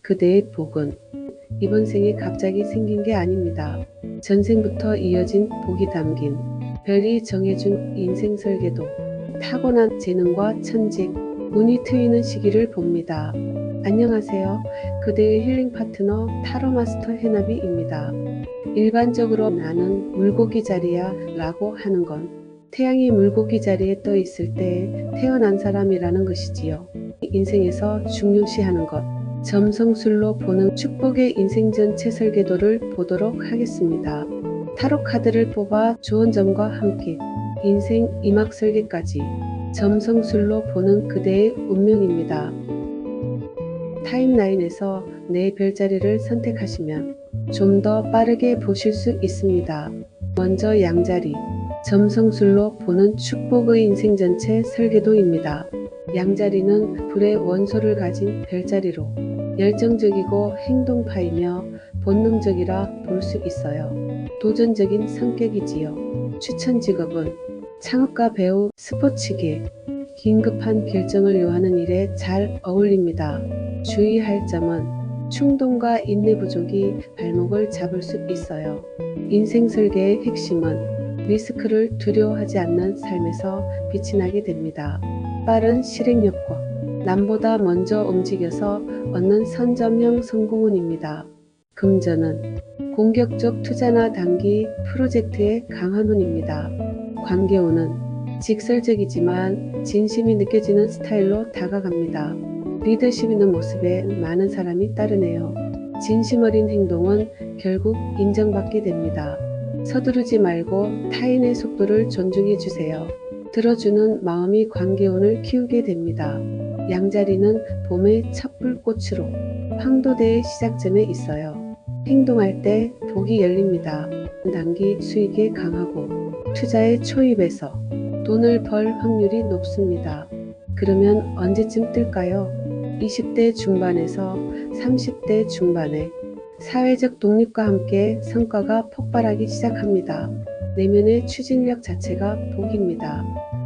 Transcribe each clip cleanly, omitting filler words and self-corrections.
그대의 복은 이번 생에 갑자기 생긴 게 아닙니다. 전생부터 이어진 복이 담긴 별이 정해준 인생 설계도, 타고난 재능과 천직, 운이 트이는 시기를 봅니다. 안녕하세요. 그대의 힐링 파트너 타로 마스터 해나비입니다. 일반적으로 나는 물고기 자리야 라고 하는 건 태양이 물고기 자리에 떠 있을 때 태어난 사람이라는 것이지요. 인생에서 중요시하는 것, 점성술로 보는 축복의 인생 전체 설계도를 보도록 하겠습니다. 타로 카드를 뽑아 좋은 점과 함께 인생 이막 설계까지 점성술로 보는 그대의 운명입니다. 타임라인에서 내 별자리를 선택하시면 좀 더 빠르게 보실 수 있습니다. 먼저 양자리, 점성술로 보는 축복의 인생 전체 설계도입니다. 양자리는 불의 원소를 가진 별자리로 열정적이고 행동파이며 본능적이라 볼 수 있어요. 도전적인 성격이지요. 추천 직업은 창업가, 배우, 스포츠계, 긴급한 결정을 요하는 일에 잘 어울립니다. 주의할 점은 충동과 인내 부족이 발목을 잡을 수 있어요. 인생 설계의 핵심은 리스크를 두려워하지 않는 삶에서 빛이 나게 됩니다. 빠른 실행력과 남보다 먼저 움직여서 얻는 선점형 성공운입니다. 금전은 공격적 투자나 단기 프로젝트에 강한 운입니다. 관계운은 직설적이지만 진심이 느껴지는 스타일로 다가갑니다. 리더십 있는 모습에 많은 사람이 따르네요. 진심 어린 행동은 결국 인정받게 됩니다. 서두르지 말고 타인의 속도를 존중해 주세요. 들어주는 마음이 관계운을 키우게 됩니다. 양자리는 봄의 첫 불꽃으로 황도대의 시작점에 있어요. 행동할 때 복이 열립니다. 단기 수익에 강하고 투자에 초입해서 돈을 벌 확률이 높습니다. 그러면 언제쯤 뜰까요? 20대 중반에서 30대 중반에 사회적 독립과 함께 성과가 폭발하기 시작합니다. 내면의 추진력 자체가 복입니다.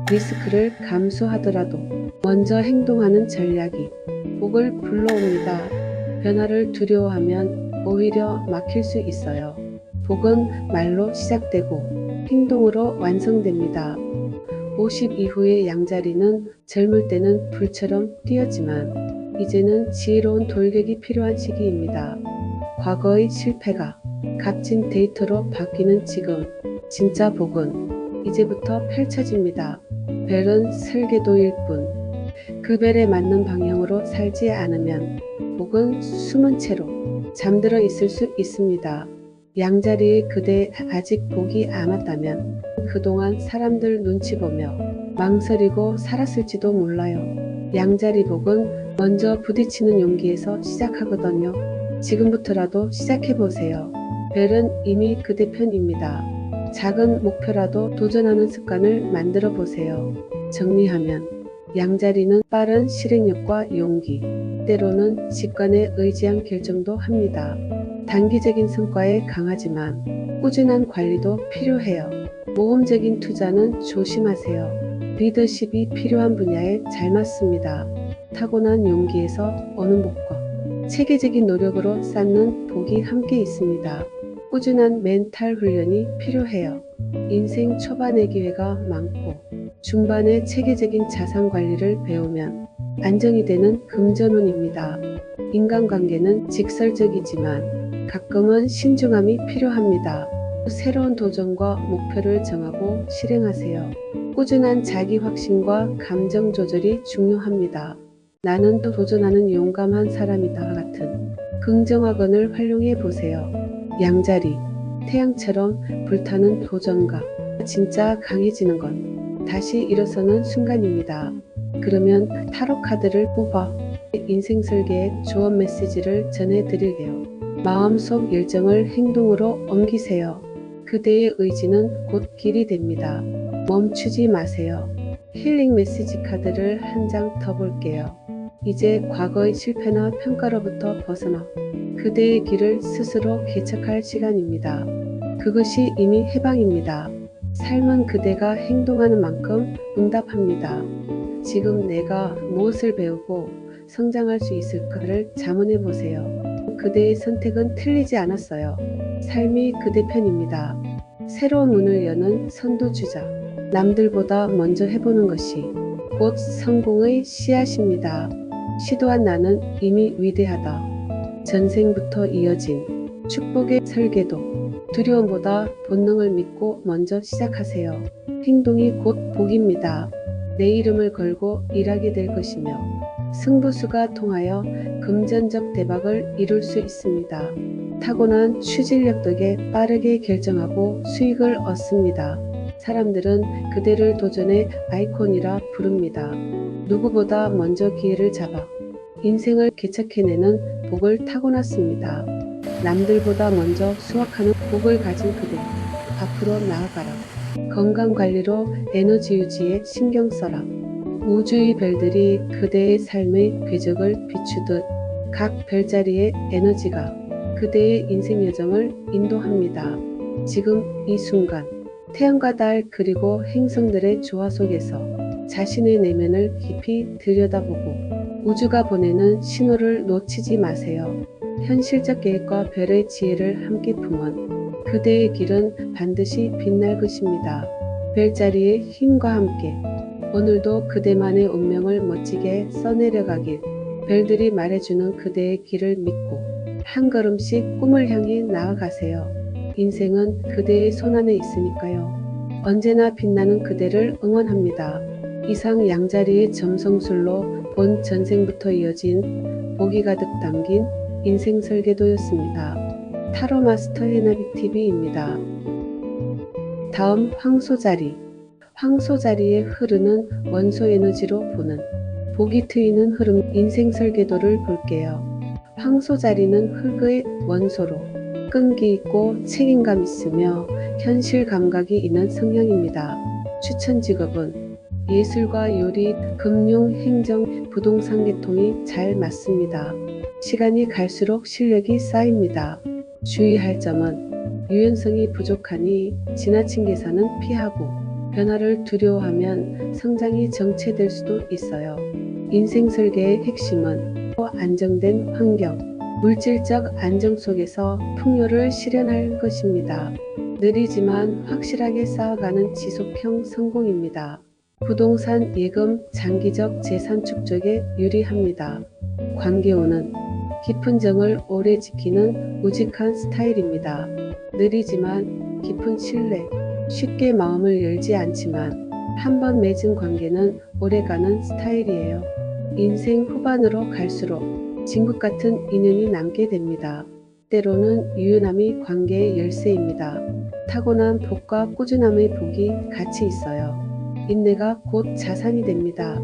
리스크를 감수하더라도 먼저 행동하는 전략이 복을 불러옵니다. 변화를 두려워하면 오히려 막힐 수 있어요. 복은 말로 시작되고 행동으로 완성됩니다. 50 이후의 양자리는 젊을 때는 불처럼 뛰었지만 이제는 지혜로운 돌격이 필요한 시기입니다. 과거의 실패가 값진 데이터로 바뀌는 지금, 진짜 복은 이제부터 펼쳐집니다. 별은 설계도일 뿐, 그 별에 맞는 방향으로 살지 않으면 복은 숨은 채로 잠들어 있을 수 있습니다. 양자리의 그대 아직 복이 안 왔다면 그동안 사람들 눈치 보며 망설이고 살았을지도 몰라요. 양자리 복은 먼저 부딪히는 용기에서 시작하거든요. 지금부터라도 시작해보세요. 별은 이미 그대 편입니다. 작은 목표라도 도전하는 습관을 만들어 보세요. 정리하면 양자리는 빠른 실행력과 용기, 때로는 직관에 의지한 결정도 합니다. 단기적인 성과에 강하지만 꾸준한 관리도 필요해요. 모험적인 투자는 조심하세요. 리더십이 필요한 분야에 잘 맞습니다. 타고난 용기에서 오는 복과 체계적인 노력으로 쌓는 복이 함께 있습니다. 꾸준한 멘탈 훈련이 필요해요. 인생 초반의 기회가 많고 중반에 체계적인 자산 관리를 배우면 안정이 되는 금전운입니다. 인간관계는 직설적이지만 가끔은 신중함이 필요합니다. 새로운 도전과 목표를 정하고 실행하세요. 꾸준한 자기 확신과 감정 조절이 중요합니다. 나는 또 도전하는 용감한 사람이다 같은 긍정학언을 활용해 보세요. 양자리, 태양처럼 불타는 도전가, 진짜 강해지는 건 다시 일어서는 순간입니다. 그러면 타로 카드를 뽑아 인생 설계의 조언 메시지를 전해드릴게요. 마음속 열정을 행동으로 옮기세요. 그대의 의지는 곧 길이 됩니다. 멈추지 마세요. 힐링 메시지 카드를 한 장 더 볼게요. 이제 과거의 실패나 평가로부터 벗어나 그대의 길을 스스로 개척할 시간입니다. 그것이 이미 해방입니다. 삶은 그대가 행동하는 만큼 응답합니다. 지금 내가 무엇을 배우고 성장할 수 있을까를 자문해 보세요. 그대의 선택은 틀리지 않았어요. 삶이 그대 편입니다. 새로운 문을 여는 선두주자. 남들보다 먼저 해보는 것이 곧 성공의 씨앗입니다. 시도한 나는 이미 위대하다. 전생부터 이어진 축복의 설계도. 두려움보다 본능을 믿고 먼저 시작하세요. 행동이 곧 복입니다. 내 이름을 걸고 일하게 될 것이며 승부수가 통하여 금전적 대박을 이룰 수 있습니다. 타고난 추진력 덕에 빠르게 결정하고 수익을 얻습니다. 사람들은 그대를 도전의 아이콘이라 부릅니다. 누구보다 먼저 기회를 잡아 인생을 개척해내는 복을 타고났습니다. 남들보다 먼저 수확하는 복을 가진 그대, 앞으로 나아가라. 건강관리로 에너지 유지에 신경 써라. 우주의 별들이 그대의 삶의 궤적을 비추듯 각 별자리의 에너지가 그대의 인생 여정을 인도합니다. 지금 이 순간 태양과 달 그리고 행성들의 조화 속에서 자신의 내면을 깊이 들여다보고 우주가 보내는 신호를 놓치지 마세요. 현실적 계획과 별의 지혜를 함께 품은 그대의 길은 반드시 빛날 것입니다. 별자리의 힘과 함께 오늘도 그대만의 운명을 멋지게 써내려가길 별들이 말해주는 그대의 길을 믿고 한 걸음씩 꿈을 향해 나아가세요. 인생은 그대의 손안에 있으니까요. 언제나 빛나는 그대를 응원합니다. 이상 양자리의 점성술로 본 전생부터 이어진 복이 가득 담긴 인생 설계도였습니다. 타로 마스터 해나비 TV입니다. 다음 황소자리. 황소자리에 흐르는 원소 에너지로 보는 복이 트이는 흐름 인생 설계도를 볼게요. 황소자리는 흙의 원소로 끈기 있고 책임감 있으며 현실 감각이 있는 성향입니다. 추천 직업은 예술과 요리, 금융, 행정, 부동산 계통이 잘 맞습니다. 시간이 갈수록 실력이 쌓입니다. 주의할 점은 유연성이 부족하니 지나친 계산은 피하고 변화를 두려워하면 성장이 정체될 수도 있어요. 인생 설계의 핵심은 안정된 환경, 물질적 안정 속에서 풍요를 실현할 것입니다. 느리지만 확실하게 쌓아가는 지속형 성공입니다. 부동산, 예금, 장기적 재산 축적에 유리합니다. 관계운은 깊은 정을 오래 지키는 우직한 스타일입니다. 느리지만 깊은 신뢰, 쉽게 마음을 열지 않지만 한번 맺은 관계는 오래가는 스타일이에요. 인생 후반으로 갈수록 진국 같은 인연이 남게 됩니다. 때로는 유연함이 관계의 열쇠입니다. 타고난 복과 꾸준함의 복이 같이 있어요. 인내가 곧 자산이 됩니다.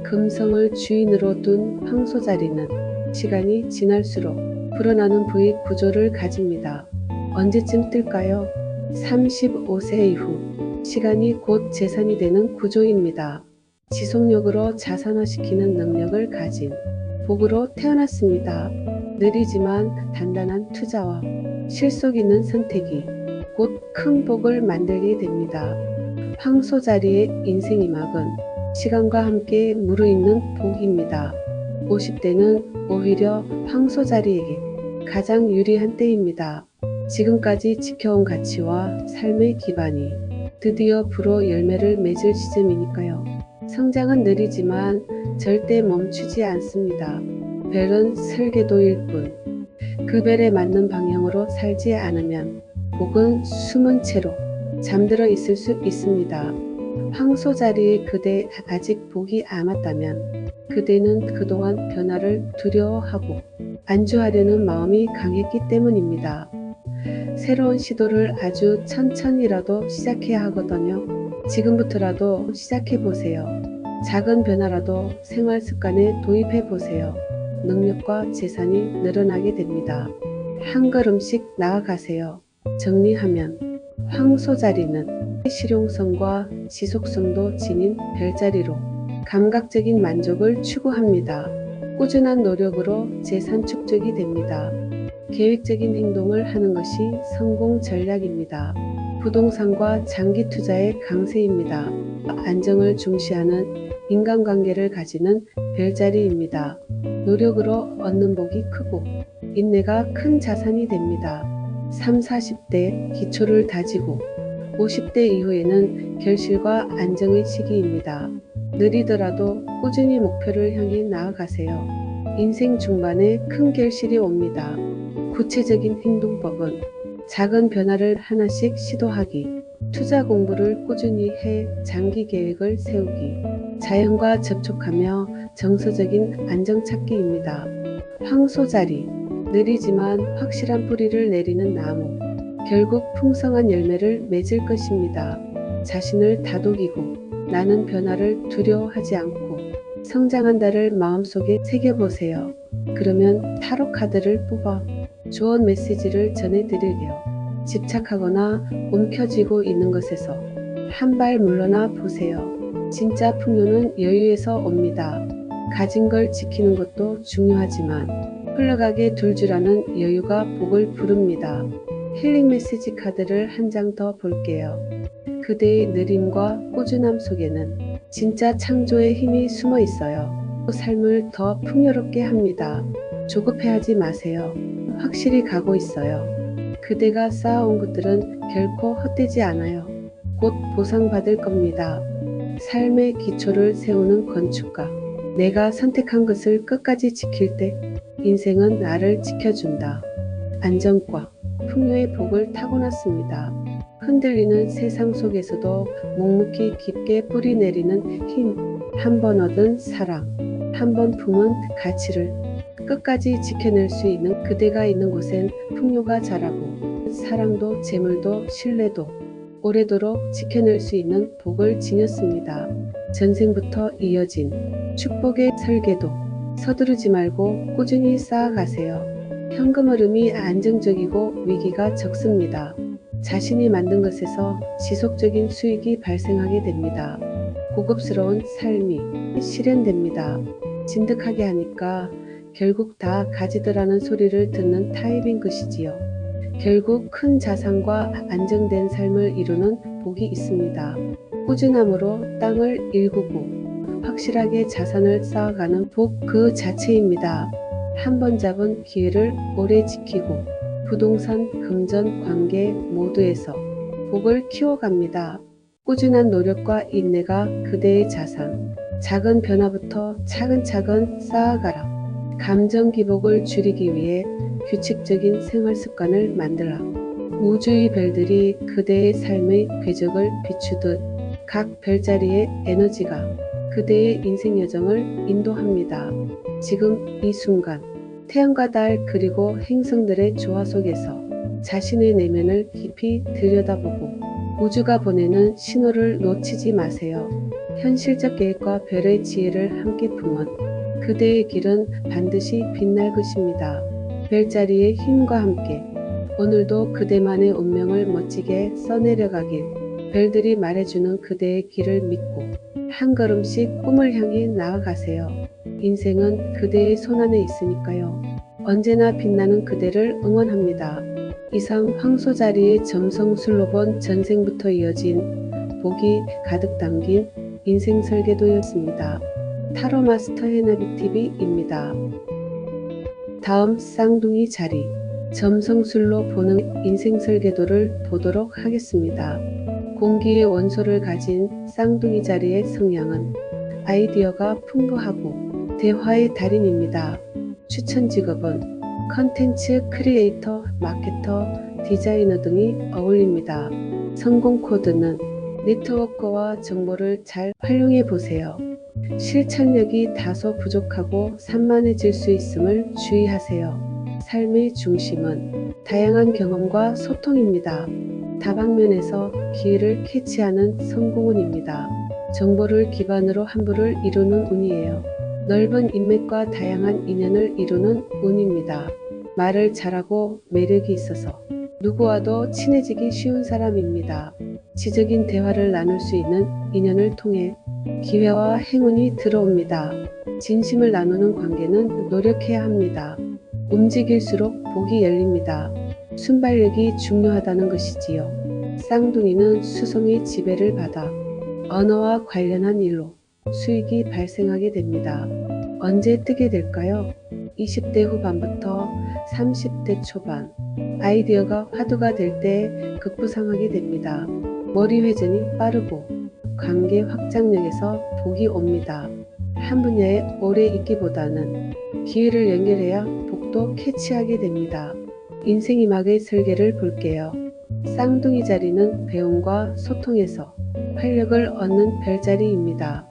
금성을 주인으로 둔 황소자리는 시간이 지날수록 불어나는 부의 구조를 가집니다. 언제쯤 뜰까요? 35세 이후 시간이 곧 재산이 되는 구조입니다. 지속력으로 자산화시키는 능력을 가진 복으로 태어났습니다. 느리지만 단단한 투자와 실속 있는 선택이 곧 큰 복을 만들게 됩니다. 황소자리의 인생이막은 시간과 함께 무르익는 복입니다. 50대는 오히려 황소자리에게 가장 유리한 때입니다. 지금까지 지켜온 가치와 삶의 기반이 드디어 불어 열매를 맺을 시점이니까요. 성장은 느리지만 절대 멈추지 않습니다. 별은 설계도일 뿐 그 별에 맞는 방향으로 살지 않으면 복은 숨은 채로 잠들어 있을 수 있습니다. 황소자리에 그대 아직 복이 안 왔다면 그대는 그동안 변화를 두려워하고 안주하려는 마음이 강했기 때문입니다. 새로운 시도를 아주 천천히라도 시작해야 하거든요. 지금부터라도 시작해보세요. 작은 변화라도 생활 습관에 도입해보세요. 능력과 재산이 늘어나게 됩니다. 한 걸음씩 나아가세요. 정리하면 황소자리는 실용성과 지속성도 지닌 별자리로 감각적인 만족을 추구합니다. 꾸준한 노력으로 재산 축적이 됩니다. 계획적인 행동을 하는 것이 성공 전략입니다. 부동산과 장기 투자의 강세입니다. 안정을 중시하는 인간관계를 가지는 별자리입니다. 노력으로 얻는 복이 크고 인내가 큰 자산이 됩니다. 3, 40대 기초를 다지고 50대 이후에는 결실과 안정의 시기입니다. 느리더라도 꾸준히 목표를 향해 나아가세요. 인생 중반에 큰 결실이 옵니다. 구체적인 행동법은 작은 변화를 하나씩 시도하기, 투자 공부를 꾸준히 해 장기 계획을 세우기, 자연과 접촉하며 정서적인 안정 찾기입니다. 황소자리, 느리지만 확실한 뿌리를 내리는 나무, 결국 풍성한 열매를 맺을 것입니다. 자신을 다독이고 나는 변화를 두려워하지 않고 성장한다를 마음속에 새겨보세요. 그러면 타로 카드를 뽑아 조언 메시지를 전해드릴게요. 집착하거나 움켜쥐고 있는 것에서 한 발 물러나 보세요. 진짜 풍요는 여유에서 옵니다. 가진 걸 지키는 것도 중요하지만 흘러가게 둘 줄 아는 여유가 복을 부릅니다. 힐링 메시지 카드를 한 장 더 볼게요. 그대의 느림과 꾸준함 속에는 진짜 창조의 힘이 숨어 있어요. 삶을 더 풍요롭게 합니다. 조급해하지 마세요. 확실히 가고 있어요. 그대가 쌓아온 것들은 결코 헛되지 않아요. 곧 보상받을 겁니다. 삶의 기초를 세우는 건축가. 내가 선택한 것을 끝까지 지킬 때 인생은 나를 지켜준다. 안정과 풍요의 복을 타고났습니다. 흔들리는 세상 속에서도 묵묵히 깊게 뿌리 내리는 힘. 한 번 얻은 사랑, 한 번 품은 가치를 끝까지 지켜낼 수 있는 그대가 있는 곳엔 풍요가 자라고 사랑도 재물도 신뢰도 오래도록 지켜낼 수 있는 복을 지녔습니다. 전생부터 이어진 축복의 설계도 서두르지 말고 꾸준히 쌓아가세요. 현금 흐름이 안정적이고 위기가 적습니다. 자신이 만든 것에서 지속적인 수익이 발생하게 됩니다. 고급스러운 삶이 실현됩니다. 진득하게 하니까 결국 다 가지더라는 소리를 듣는 타입인 것이지요. 결국 큰 자산과 안정된 삶을 이루는 복이 있습니다. 꾸준함으로 땅을 일구고 확실하게 자산을 쌓아가는 복 그 자체입니다. 한 번 잡은 기회를 오래 지키고 부동산, 금전, 관계 모두에서 복을 키워갑니다. 꾸준한 노력과 인내가 그대의 자산. 작은 변화부터 차근차근 쌓아가라. 감정 기복을 줄이기 위해 규칙적인 생활 습관을 만들라. 우주의 별들이 그대의 삶의 궤적을 비추듯 각 별자리의 에너지가 그대의 인생 여정을 인도합니다. 지금 이 순간 태양과 달 그리고 행성들의 조화 속에서 자신의 내면을 깊이 들여다보고 우주가 보내는 신호를 놓치지 마세요. 현실적 계획과 별의 지혜를 함께 품은 그대의 길은 반드시 빛날 것입니다. 별자리의 힘과 함께 오늘도 그대만의 운명을 멋지게 써내려가길 별들이 말해주는 그대의 길을 믿고 한 걸음씩 꿈을 향해 나아가세요. 인생은 그대의 손안에 있으니까요. 언제나 빛나는 그대를 응원합니다. 이상 황소자리의 점성술로 본 전생부터 이어진 복이 가득 담긴 인생 설계도였습니다. 타로 마스터 해나비TV입니다. 다음 쌍둥이 자리 점성술로 보는 인생 설계도를 보도록 하겠습니다. 공기의 원소를 가진 쌍둥이 자리의 성향은 아이디어가 풍부하고 대화의 달인입니다. 추천 직업은 컨텐츠 크리에이터, 마케터, 디자이너 등이 어울립니다. 성공 코드는 네트워크와 정보를 잘 활용해 보세요. 실천력이 다소 부족하고 산만해질 수 있음을 주의하세요. 삶의 중심은 다양한 경험과 소통입니다. 다방면에서 기회를 캐치하는 성공운입니다. 정보를 기반으로 함부를 이루는 운이에요. 넓은 인맥과 다양한 인연을 이루는 운입니다. 말을 잘하고 매력이 있어서 누구와도 친해지기 쉬운 사람입니다. 지적인 대화를 나눌 수 있는 인연을 통해 기회와 행운이 들어옵니다. 진심을 나누는 관계는 노력해야 합니다. 움직일수록 복이 열립니다. 순발력이 중요하다는 것이지요. 쌍둥이는 수성의 지배를 받아 언어와 관련한 일로 수익이 발생하게 됩니다. 언제 뜨게 될까요? 20대 후반부터 30대 초반, 아이디어가 화두가 될 때 급부상하게 됩니다. 머리 회전이 빠르고 관계 확장력에서 복이 옵니다. 한 분야에 오래 있기보다는 기회를 연결해야 복도 캐치하게 됩니다. 인생이막의 설계를 볼게요. 쌍둥이 자리는 배움과 소통에서 활력을 얻는 별자리입니다.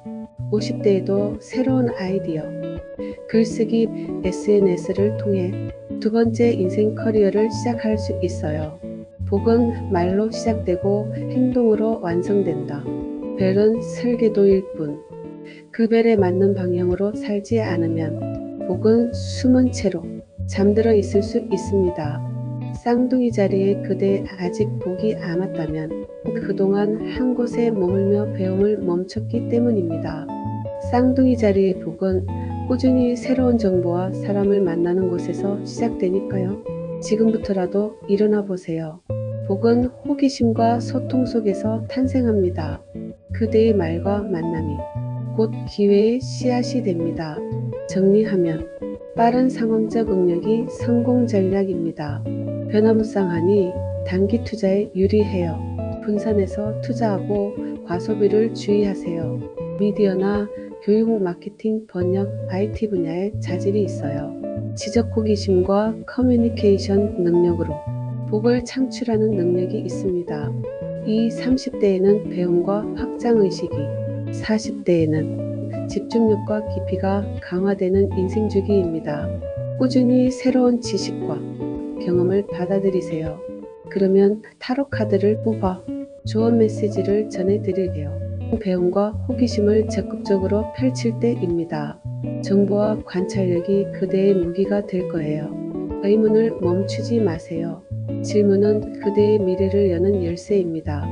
50대에도 새로운 아이디어, 글쓰기, SNS를 통해 두 번째 인생 커리어를 시작할 수 있어요. 복은 말로 시작되고 행동으로 완성된다. 별은 설계도일 뿐. 그 별에 맞는 방향으로 살지 않으면 복은 숨은 채로 잠들어 있을 수 있습니다. 쌍둥이 자리에 그대 아직 복이 안 왔다면 그동안 한 곳에 머물며 배움을 멈췄기 때문입니다. 쌍둥이 자리의 복은 꾸준히 새로운 정보와 사람을 만나는 곳에서 시작되니까요. 지금부터라도 일어나 보세요. 복은 호기심과 소통 속에서 탄생합니다. 그대의 말과 만남이 곧 기회의 씨앗이 됩니다. 정리하면 빠른 상황적 응력이 성공 전략입니다. 변화무쌍하니 단기 투자에 유리해요. 분산해서 투자하고 과소비를 주의하세요. 미디어나 교육, 마케팅, 번역, IT 분야에 자질이 있어요. 지적 호기심과 커뮤니케이션 능력으로 복을 창출하는 능력이 있습니다. 이 30대에는 배움과 확장의식이, 40대에는 집중력과 깊이가 강화되는 인생주기입니다. 꾸준히 새로운 지식과 경험을 받아들이세요. 그러면 타로 카드를 뽑아 좋은 메시지를 전해드릴게요. 배움과 호기심을 적극적으로 펼칠 때입니다. 정보와 관찰력이 그대의 무기가 될 거예요. 의문을 멈추지 마세요. 질문은 그대의 미래를 여는 열쇠입니다.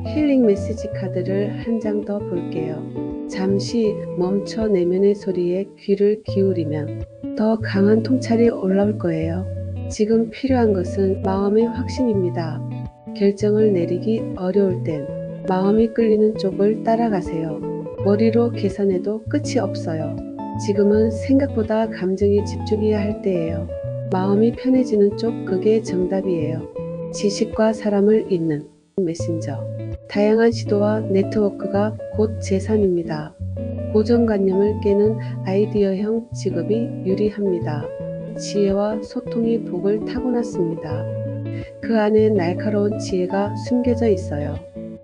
힐링 메시지 카드를 한 장 더 볼게요. 잠시 멈춰 내면의 소리에 귀를 기울이면 더 강한 통찰이 올라올 거예요. 지금 필요한 것은 마음의 확신입니다. 결정을 내리기 어려울 땐 마음이 끌리는 쪽을 따라가세요. 머리로 계산해도 끝이 없어요. 지금은 생각보다 감정에 집중해야 할 때예요. 마음이 편해지는 쪽, 그게 정답이에요. 지식과 사람을 잇는 메신저. 다양한 시도와 네트워크가 곧 재산입니다. 고정관념을 깨는 아이디어형 직업이 유리합니다. 지혜와 소통이 복을 타고났습니다. 그 안에 날카로운 지혜가 숨겨져 있어요.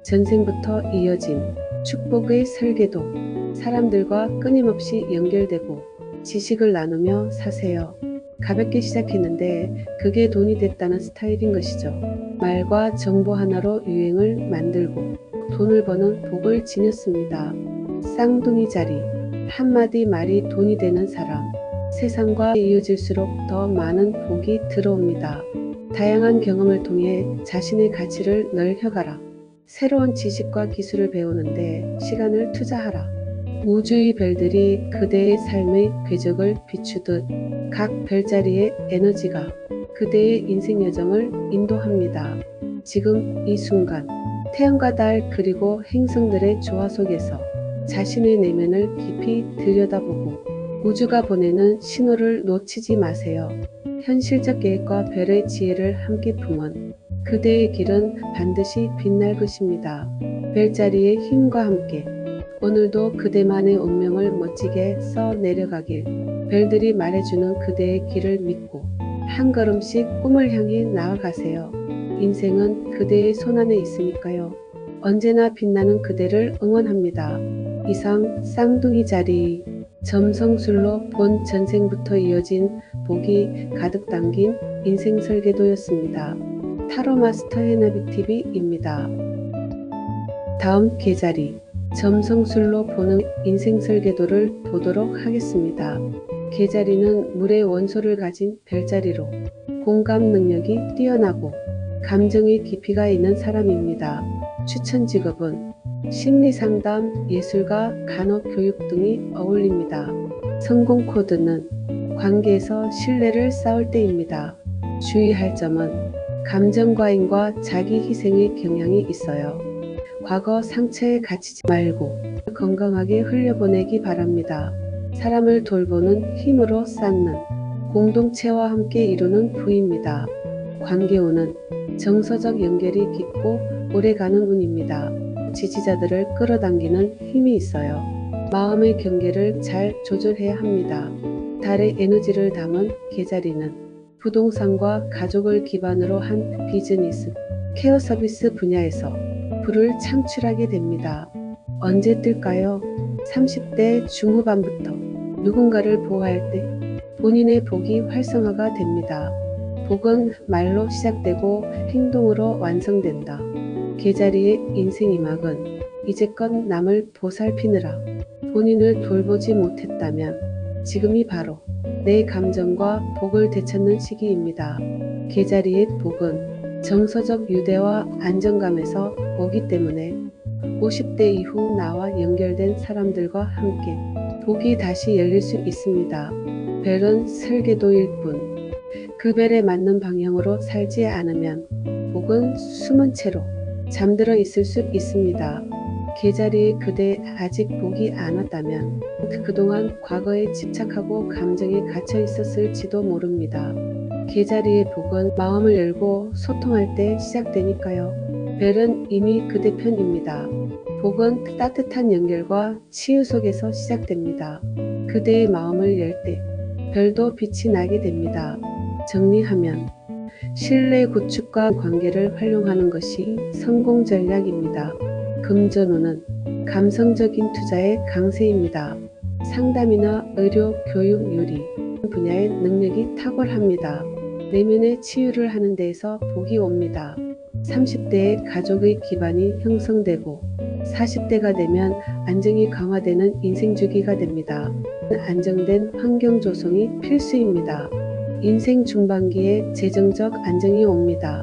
전생부터 이어진 축복의 설계도. 사람들과 끊임없이 연결되고 지식을 나누며 사세요. 가볍게 시작했는데 그게 돈이 됐다는 스타일인 것이죠. 말과 정보 하나로 유행을 만들고 돈을 버는 복을 지녔습니다. 쌍둥이 자리. 한마디 말이 돈이 되는 사람. 세상과 이어질수록 더 많은 복이 들어옵니다. 다양한 경험을 통해 자신의 가치를 넓혀가라. 새로운 지식과 기술을 배우는데 시간을 투자하라. 우주의 별들이 그대의 삶의 궤적을 비추듯 각 별자리의 에너지가 그대의 인생 여정을 인도합니다. 지금 이 순간 태양과 달 그리고 행성들의 조화 속에서 자신의 내면을 깊이 들여다보고 우주가 보내는 신호를 놓치지 마세요. 현실적 계획과 별의 지혜를 함께 품은 그대의 길은 반드시 빛날 것입니다. 별자리의 힘과 함께 오늘도 그대만의 운명을 멋지게 써 내려가길. 별들이 말해주는 그대의 길을 믿고 한 걸음씩 꿈을 향해 나아가세요. 인생은 그대의 손안에 있으니까요. 언제나 빛나는 그대를 응원합니다. 이상 쌍둥이 자리. 점성술로 본 전생부터 이어진 복이 가득 담긴 인생 설계도였습니다. 타로 마스터 해나비TV입니다. 다음 계자리. 점성술로 보는 인생 설계도를 보도록 하겠습니다. 계자리는 물의 원소를 가진 별자리로 공감 능력이 뛰어나고 감정의 깊이가 있는 사람입니다. 추천 직업은 심리상담, 예술가, 간호교육 등이 어울립니다. 성공 코드는 관계에서 신뢰를 쌓을 때입니다. 주의할 점은 감정과잉과 자기 희생의 경향이 있어요. 과거 상처에 갇히지 말고 건강하게 흘려보내기 바랍니다. 사람을 돌보는 힘으로 쌓는 공동체와 함께 이루는 부입니다. 관계운은 정서적 연결이 깊고 오래가는 운입니다. 지지자들을 끌어당기는 힘이 있어요. 마음의 경계를 잘 조절해야 합니다. 달의 에너지를 담은 계자리는 부동산과 가족을 기반으로 한 비즈니스, 케어 서비스 분야에서 부를 창출하게 됩니다. 언제 뜰까요? 30대 중후반부터 누군가를 보호할 때 본인의 복이 활성화가 됩니다. 복은 말로 시작되고 행동으로 완성된다. 계자리의 인생이막은 이제껏 남을 보살피느라 본인을 돌보지 못했다면 지금이 바로 내 감정과 복을 되찾는 시기입니다. 계자리의 복은 정서적 유대와 안정감에서 오기 때문에 50대 이후 나와 연결된 사람들과 함께 복이 다시 열릴 수 있습니다. 별은 설계도일 뿐 그 별에 맞는 방향으로 살지 않으면 복은 숨은 채로 잠들어 있을 수 있습니다. 계자리에 그대 아직 복이 안 왔다면 그동안 과거에 집착하고 감정에 갇혀 있었을지도 모릅니다. 계자리의 복은 마음을 열고 소통할 때 시작되니까요. 별은 이미 그대 편입니다. 복은 따뜻한 연결과 치유 속에서 시작됩니다. 그대의 마음을 열 때 별도 빛이 나게 됩니다. 정리하면 신뢰 구축과 관계를 활용하는 것이 성공 전략입니다. 금전운은 감성적인 투자의 강세입니다. 상담이나 의료, 교육, 요리 분야의 능력이 탁월합니다. 내면의 치유를 하는 데에서 복이 옵니다. 30대에 가족의 기반이 형성되고 40대가 되면 안정이 강화되는 인생 주기가 됩니다. 안정된 환경 조성이 필수입니다. 인생 중반기에 재정적 안정이 옵니다.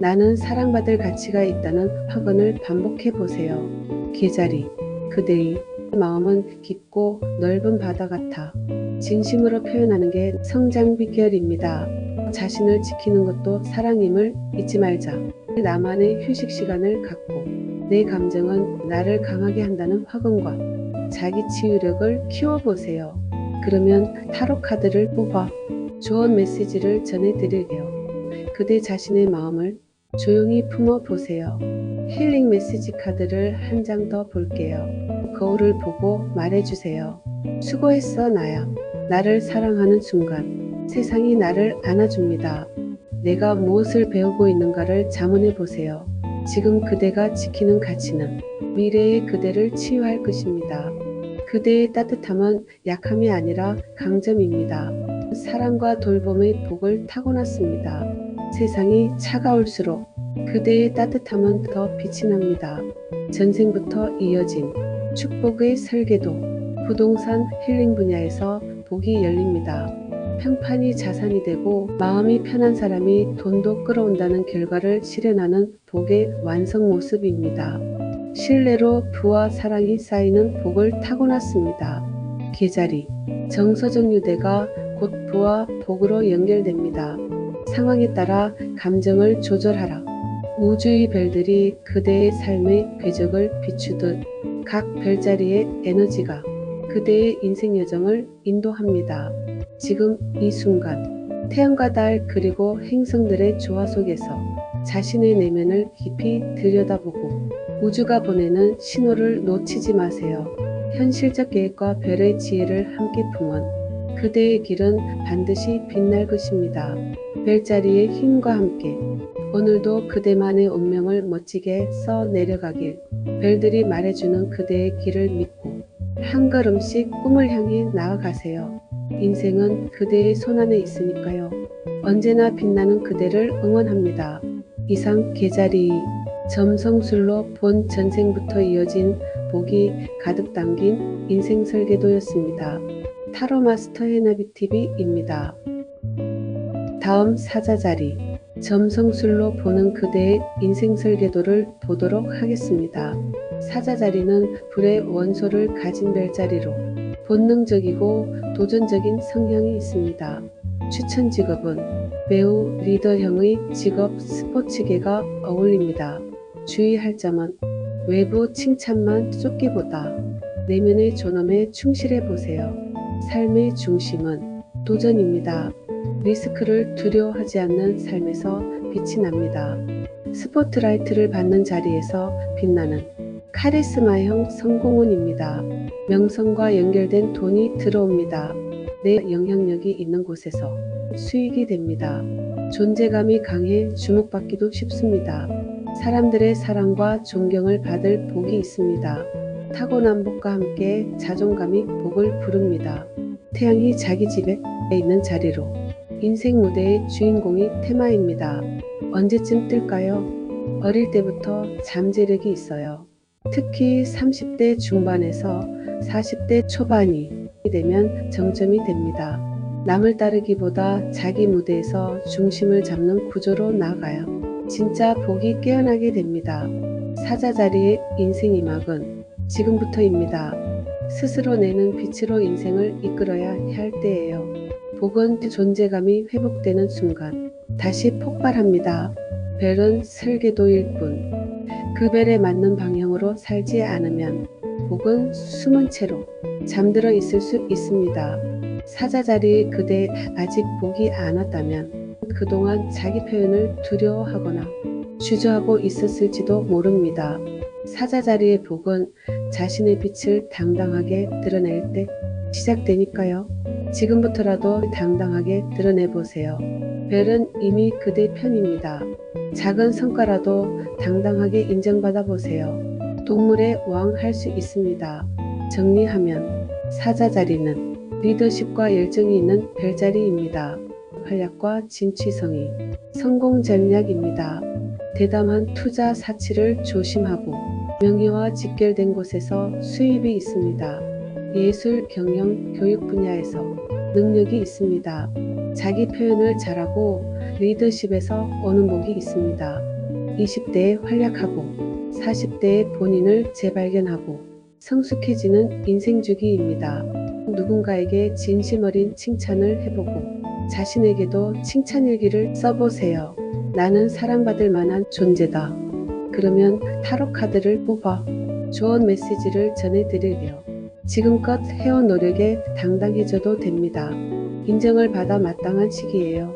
나는 사랑받을 가치가 있다는 확언을 반복해 보세요. 계자리, 그대의 마음은 깊고 넓은 바다 같아 진심으로 표현하는 게 성장 비결입니다. 자신을 지키는 것도 사랑임을 잊지 말자. 나만의 휴식 시간을 갖고 내 감정은 나를 강하게 한다는 확언과 자기 치유력을 키워보세요. 그러면 타로 카드를 뽑아 좋은 메시지를 전해드릴게요. 그대 자신의 마음을 조용히 품어보세요. 힐링 메시지 카드를 한 장 더 볼게요. 거울을 보고 말해주세요. 수고했어 나야. 나를 사랑하는 순간 세상이 나를 안아줍니다. 내가 무엇을 배우고 있는가를 자문해 보세요. 지금 그대가 지키는 가치는 미래의 그대를 치유할 것입니다. 그대의 따뜻함은 약함이 아니라 강점입니다. 사랑과 돌봄의 복을 타고났습니다. 세상이 차가울수록 그대의 따뜻함은 더 빛이 납니다. 전생부터 이어진 축복의 설계도, 부동산 힐링 분야에서 복이 열립니다. 평판이 자산이 되고 마음이 편한 사람이 돈도 끌어온다는 결과를 실현하는 복의 완성 모습입니다. 신뢰로 부와 사랑이 쌓이는 복을 타고났습니다. 계자리, 정서적 유대가 곧 부와 복으로 연결됩니다. 상황에 따라 감정을 조절하라. 우주의 별들이 그대의 삶의 궤적을 비추듯 각 별자리의 에너지가 그대의 인생 여정을 인도합니다. 지금 이 순간 태양과 달 그리고 행성들의 조화 속에서 자신의 내면을 깊이 들여다보고 우주가 보내는 신호를 놓치지 마세요. 현실적 계획과 별의 지혜를 함께 품은 그대의 길은 반드시 빛날 것입니다. 별자리의 힘과 함께 오늘도 그대만의 운명을 멋지게 써 내려가길 별들이 말해주는 그대의 길을 믿고 한 걸음씩 꿈을 향해 나아가세요. 인생은 그대의 손안에 있으니까요. 언제나 빛나는 그대를 응원합니다. 이상 계자리 점성술로 본 전생부터 이어진 복이 가득 담긴 인생 설계도였습니다. 타로 마스터 해나비TV입니다. 다음 사자자리 점성술로 보는 그대의 인생 설계도를 보도록 하겠습니다. 사자자리는 불의 원소를 가진 별자리로 본능적이고 도전적인 성향이 있습니다. 추천 직업은 배우, 리더형의 직업, 스포츠계가 어울립니다. 주의할 점은 외부 칭찬만 쫓기보다 내면의 존엄에 충실해 보세요. 삶의 중심은 도전입니다. 리스크를 두려워하지 않는 삶에서 빛이 납니다. 스포트라이트를 받는 자리에서 빛나는 카리스마형 성공운입니다. 명성과 연결된 돈이 들어옵니다. 내 영향력이 있는 곳에서 수익이 됩니다. 존재감이 강해 주목받기도 쉽습니다. 사람들의 사랑과 존경을 받을 복이 있습니다. 타고난 복과 함께 자존감이 복을 부릅니다. 태양이 자기 집에 있는 자리로 인생 무대의 주인공이 테마입니다. 언제쯤 뜰까요? 어릴 때부터 잠재력이 있어요. 특히 30대 중반에서 40대 초반이 되면 정점이 됩니다. 남을 따르기보다 자기 무대에서 중심을 잡는 구조로 나아가요. 진짜 복이 깨어나게 됩니다. 사자 자리의 인생 이막은 지금부터입니다. 스스로 내는 빛으로 인생을 이끌어야 할 때예요. 복은 존재감이 회복되는 순간 다시 폭발합니다. 별은 설계도일 뿐. 그 별에 맞는 방향으로 살지 않으면 복은 숨은 채로 잠들어 있을 수 있습니다. 사자 자리에 그대 아직 복이 안 왔다면 그동안 자기 표현을 두려워하거나 주저하고 있었을지도 모릅니다. 사자 자리의 복은 자신의 빛을 당당하게 드러낼 때 시작되니까요. 지금부터라도 당당하게 드러내보세요. 별은 이미 그대 편입니다. 작은 성과라도 당당하게 인정받아 보세요. 동물의 왕 할 수 있습니다. 정리하면 사자 자리는 리더십과 열정이 있는 별자리입니다. 활약과 진취성이 성공 전략입니다. 대담한 투자 사치를 조심하고 명예와 직결된 곳에서 수입이 있습니다. 예술, 경영, 교육 분야에서 능력이 있습니다. 자기 표현을 잘하고 리더십에서 오는 복이 있습니다. 20대에 활약하고 40대에 본인을 재발견하고 성숙해지는 인생주기입니다. 누군가에게 진심 어린 칭찬을 해보고 자신에게도 칭찬일기를 써보세요. 나는 사랑받을 만한 존재다. 그러면 타로 카드를 뽑아 좋은 메시지를 전해드리려. 지금껏 해온 노력에 당당해져도 됩니다. 인정을 받아 마땅한 시기예요.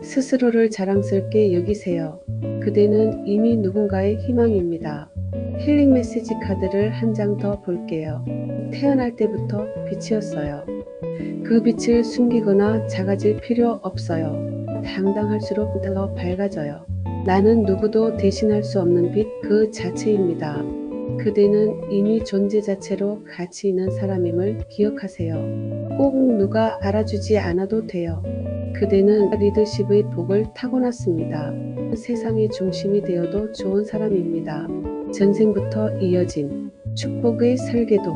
스스로를 자랑스럽게 여기세요. 그대는 이미 누군가의 희망입니다. 힐링 메시지 카드를 한 장 더 볼게요. 태어날 때부터 빛이었어요. 그 빛을 숨기거나 작아질 필요 없어요. 당당할수록 더 밝아져요. 나는 누구도 대신할 수 없는 빛 그 자체입니다. 그대는 이미 존재 자체로 가치 있는 사람임을 기억하세요. 꼭 누가 알아주지 않아도 돼요. 그대는 리더십의 복을 타고났습니다. 세상의 중심이 되어도 좋은 사람입니다. 전생부터 이어진 축복의 설계도.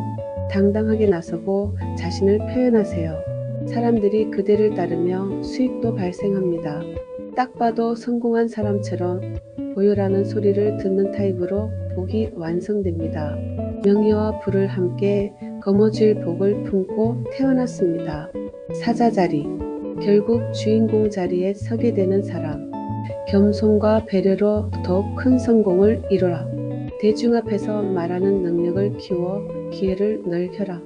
당당하게 나서고 자신을 표현하세요. 사람들이 그대를 따르며 수익도 발생합니다. 딱 봐도 성공한 사람처럼 보여라는 소리를 듣는 타입으로 복이 완성됩니다. 명예와 부를 함께 거머쥘 복을 품고 태어났습니다. 사자 자리. 결국 주인공 자리에 서게 되는 사람. 겸손과 배려로 더욱 큰 성공을 이뤄라. 대중 앞에서 말하는 능력을 키워 기회를 넓혀라.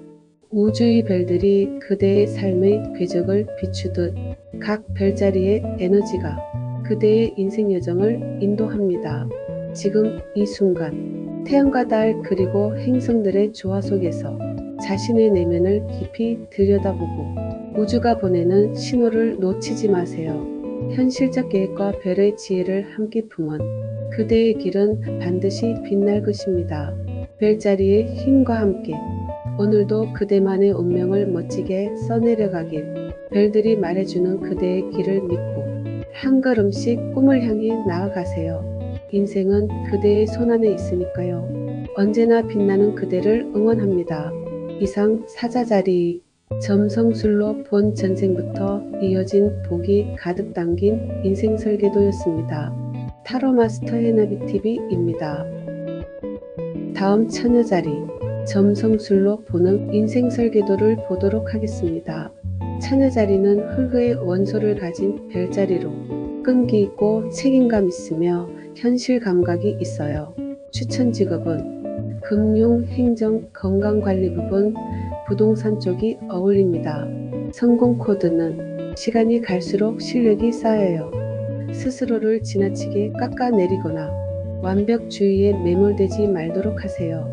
우주의 별들이 그대의 삶의 궤적을 비추듯 각 별자리의 에너지가 그대의 인생 여정을 인도합니다. 지금 이 순간 태양과 달 그리고 행성들의 조화 속에서 자신의 내면을 깊이 들여다보고 우주가 보내는 신호를 놓치지 마세요. 현실적 계획과 별의 지혜를 함께 품은 그대의 길은 반드시 빛날 것입니다. 별자리의 힘과 함께 오늘도 그대만의 운명을 멋지게 써내려가길. 별들이 말해주는 그대의 길을 믿고 한 걸음씩 꿈을 향해 나아가세요. 인생은 그대의 손안에 있으니까요. 언제나 빛나는 그대를 응원합니다. 이상 사자자리 점성술로 본 전생부터 이어진 복이 가득 담긴 인생 설계도였습니다. 타로 마스터 해나비TV입니다. 다음 처녀자리 점성술로 보는 인생 설계도를 보도록 하겠습니다. 처녀자리는 흙의 원소를 가진 별자리로 끈기 있고 책임감 있으며 현실 감각이 있어요. 추천 직업은 금융, 행정, 건강관리 부분, 부동산 쪽이 어울립니다. 성공 코드는 시간이 갈수록 실력이 쌓여요. 스스로를 지나치게 깎아내리거나 완벽주의에 매몰되지 말도록 하세요.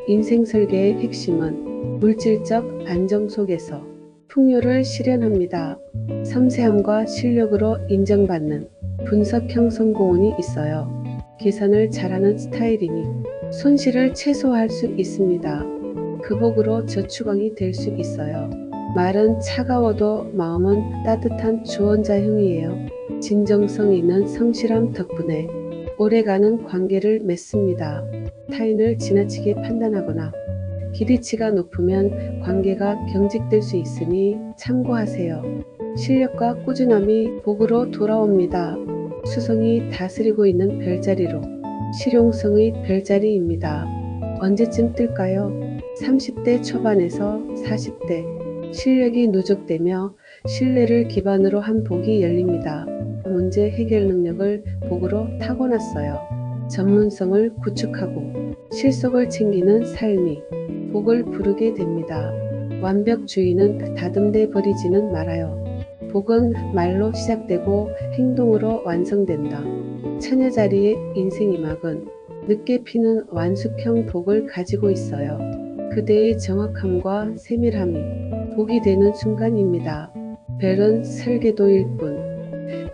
인생 설계의 핵심은 물질적 안정 속에서 풍요를 실현합니다. 섬세함과 실력으로 인정받는 분석형 성공운이 있어요. 계산을 잘하는 스타일이니 손실을 최소화할 수 있습니다. 극복으로 저축왕이 될 수 있어요. 말은 차가워도 마음은 따뜻한 주원자형이에요. 진정성 있는 성실함 덕분에 오래가는 관계를 맺습니다. 타인을 지나치게 판단하거나 기대치가 높으면 관계가 경직될 수 있으니 참고하세요. 실력과 꾸준함이 복으로 돌아옵니다. 수성이 다스리고 있는 별자리로 실용성의 별자리입니다. 언제쯤 뜰까요? 30대 초반에서 40대 실력이 누적되며 신뢰를 기반으로 한 복이 열립니다. 문제 해결 능력을 복으로 타고났어요. 전문성을 구축하고 실속을 챙기는 삶이 복을 부르게 됩니다. 완벽주의는 다듬대 버리지는 말아요. 복은 말로 시작되고 행동으로 완성된다. 처녀자리의 인생이막은 늦게 피는 완숙형 복을 가지고 있어요. 그대의 정확함과 세밀함이 복이 되는 순간입니다. 별은 설계도일 뿐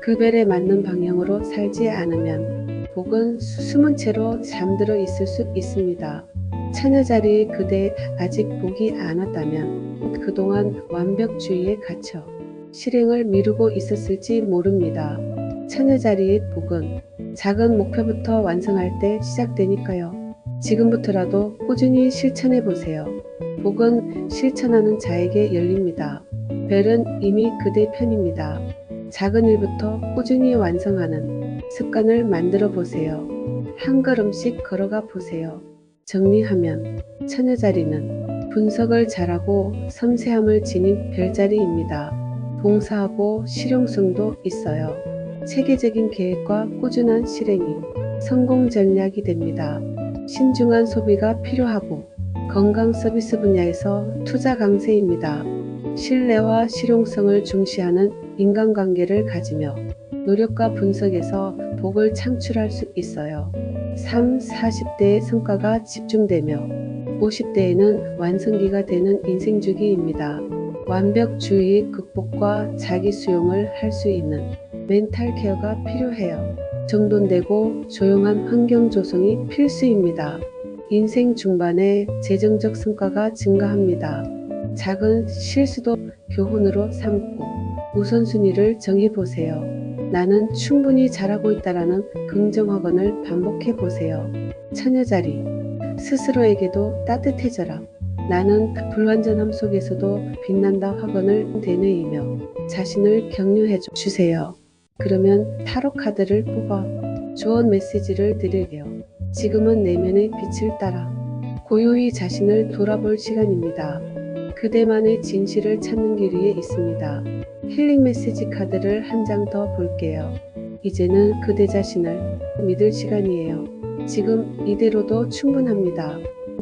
그 별에 맞는 방향으로 살지 않으면 복은 숨은 채로 잠들어 있을 수 있습니다. 처녀자리의 그대 아직 복이 안 왔다면 그동안 완벽주의에 갇혀 실행을 미루고 있었을지 모릅니다. 처녀자리의 복은 작은 목표부터 완성할 때 시작되니까요. 지금부터라도 꾸준히 실천해 보세요. 복은 실천하는 자에게 열립니다. 별은 이미 그대 편입니다. 작은 일부터 꾸준히 완성하는 습관을 만들어 보세요. 한 걸음씩 걸어가 보세요. 정리하면 처녀자리는 분석을 잘하고 섬세함을 지닌 별자리입니다. 봉사하고 실용성도 있어요. 체계적인 계획과 꾸준한 실행이 성공 전략이 됩니다. 신중한 소비가 필요하고 건강 서비스 분야에서 투자 강세입니다. 신뢰와 실용성을 중시하는 인간관계를 가지며 노력과 분석에서 복을 창출할 수 있어요. 40대의 성과가 집중되며 50대에는 완성기가 되는 인생주기입니다. 완벽주의 극복과 자기 수용을 할 수 있는 멘탈 케어가 필요해요. 정돈되고 조용한 환경 조성이 필수입니다. 인생 중반에 재정적 성과가 증가합니다. 작은 실수도 교훈으로 삼고 우선순위를 정해보세요. 나는 충분히 잘하고 있다라는 긍정 확언을 반복해 보세요. 처녀자리, 스스로에게도 따뜻해져라. 나는 불완전함 속에서도 빛난다 확언을 되뇌이며 자신을 격려해 주세요. 그러면 타로 카드를 뽑아 조언 메시지를 드릴게요. 지금은 내면의 빛을 따라 고요히 자신을 돌아볼 시간입니다. 그대만의 진실을 찾는 길 위에 있습니다. 힐링 메시지 카드를 한 장 더 볼게요. 이제는 그대 자신을 믿을 시간이에요. 지금 이대로도 충분합니다.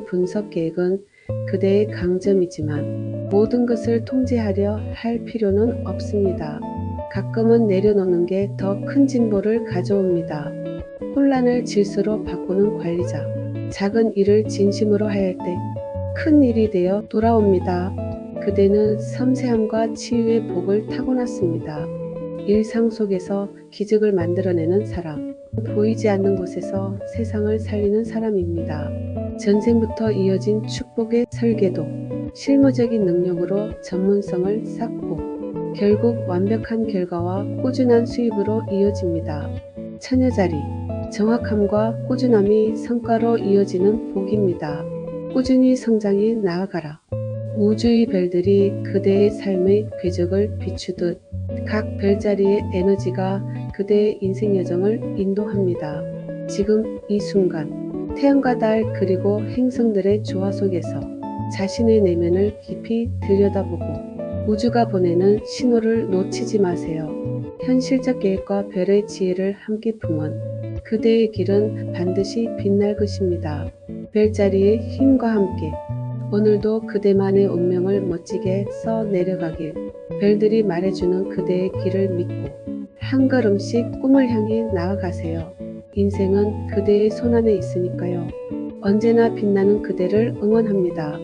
분석 계획은 그대의 강점이지만 모든 것을 통제하려 할 필요는 없습니다. 가끔은 내려놓는 게 더 큰 진보를 가져옵니다. 혼란을 질서로 바꾸는 관리자. 작은 일을 진심으로 할 때 큰 일이 되어 돌아옵니다. 그대는 섬세함과 치유의 복을 타고났습니다. 일상 속에서 기적을 만들어내는 사람. 보이지 않는 곳에서 세상을 살리는 사람입니다. 전생부터 이어진 축복의 설계도. 실무적인 능력으로 전문성을 쌓고 결국 완벽한 결과와 꾸준한 수입으로 이어집니다. 처녀자리. 정확함과 꾸준함이 성과로 이어지는 복입니다. 꾸준히 성장해 나아가라. 우주의 별들이 그대의 삶의 궤적을 비추듯 각 별자리의 에너지가 그대의 인생 여정을 인도합니다. 지금 이 순간 태양과 달 그리고 행성들의 조화 속에서 자신의 내면을 깊이 들여다보고 우주가 보내는 신호를 놓치지 마세요. 현실적 계획과 별의 지혜를 함께 품은 그대의 길은 반드시 빛날 것입니다. 별자리의 힘과 함께 오늘도 그대만의 운명을 멋지게 써 내려가길. 별들이 말해주는 그대의 길을 믿고 한 걸음씩 꿈을 향해 나아가세요. 인생은 그대의 손안에 있으니까요. 언제나 빛나는 그대를 응원합니다.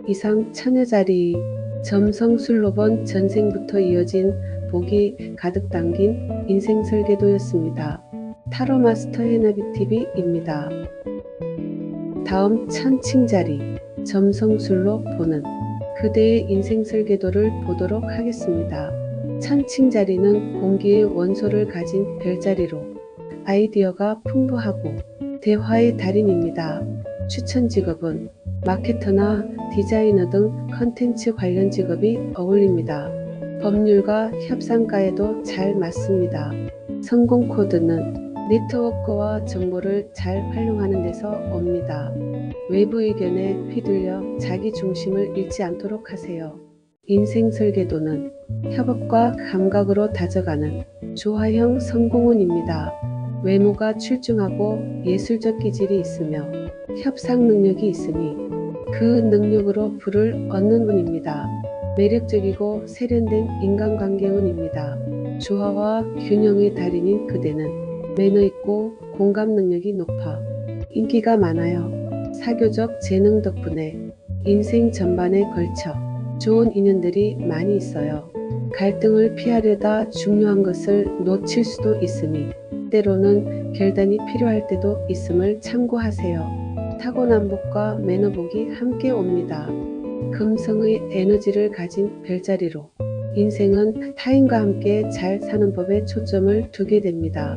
이상 처녀자리 점성술로 본 전생부터 이어진 복이 가득 담긴 인생 설계도였습니다. 타로 마스터 해나비TV입니다. 다음 천칭자리 점성술로 보는 그대의 인생 설계도를 보도록 하겠습니다. 천칭자리는 공기의 원소를 가진 별자리로 아이디어가 풍부하고 대화의 달인입니다. 추천 직업은 마케터나 디자이너 등 컨텐츠 관련 직업이 어울립니다. 법률가 협상가에도 잘 맞습니다. 성공 코드는 네트워크와 정보를 잘 활용하는 데서 옵니다. 외부 의견에 휘둘려 자기 중심을 잃지 않도록 하세요. 인생 설계도는 협업과 감각으로 다져가는 조화형 성공운입니다. 외모가 출중하고 예술적 기질이 있으며 협상 능력이 있으니 그 능력으로 부를 얻는 운입니다. 매력적이고 세련된 인간관계운입니다. 조화와 균형의 달인인 그대는 매너 있고 공감 능력이 높아 인기가 많아요. 사교적 재능 덕분에 인생 전반에 걸쳐 좋은 인연들이 많이 있어요. 갈등을 피하려다 중요한 것을 놓칠 수도 있으니 때로는 결단이 필요할 때도 있음을 참고하세요. 타고난 복과 매너복이 함께 옵니다. 금성의 에너지를 가진 별자리로 인생은 타인과 함께 잘 사는 법에 초점을 두게 됩니다.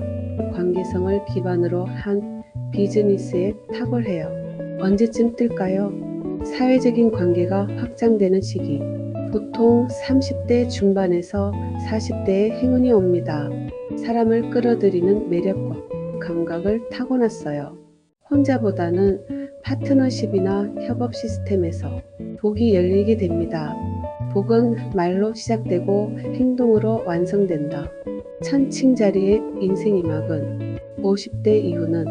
관계성을 기반으로 한 비즈니스에 탁월해요. 언제쯤 뜰까요? 사회적인 관계가 확장되는 시기. 보통 30대 중반에서 40대에 행운이 옵니다. 사람을 끌어들이는 매력과 감각을 타고났어요. 혼자보다는 파트너십이나 협업 시스템에서 복이 열리게 됩니다. 복은 말로 시작되고 행동으로 완성된다. 천칭자리의 인생이막은 50대 이후는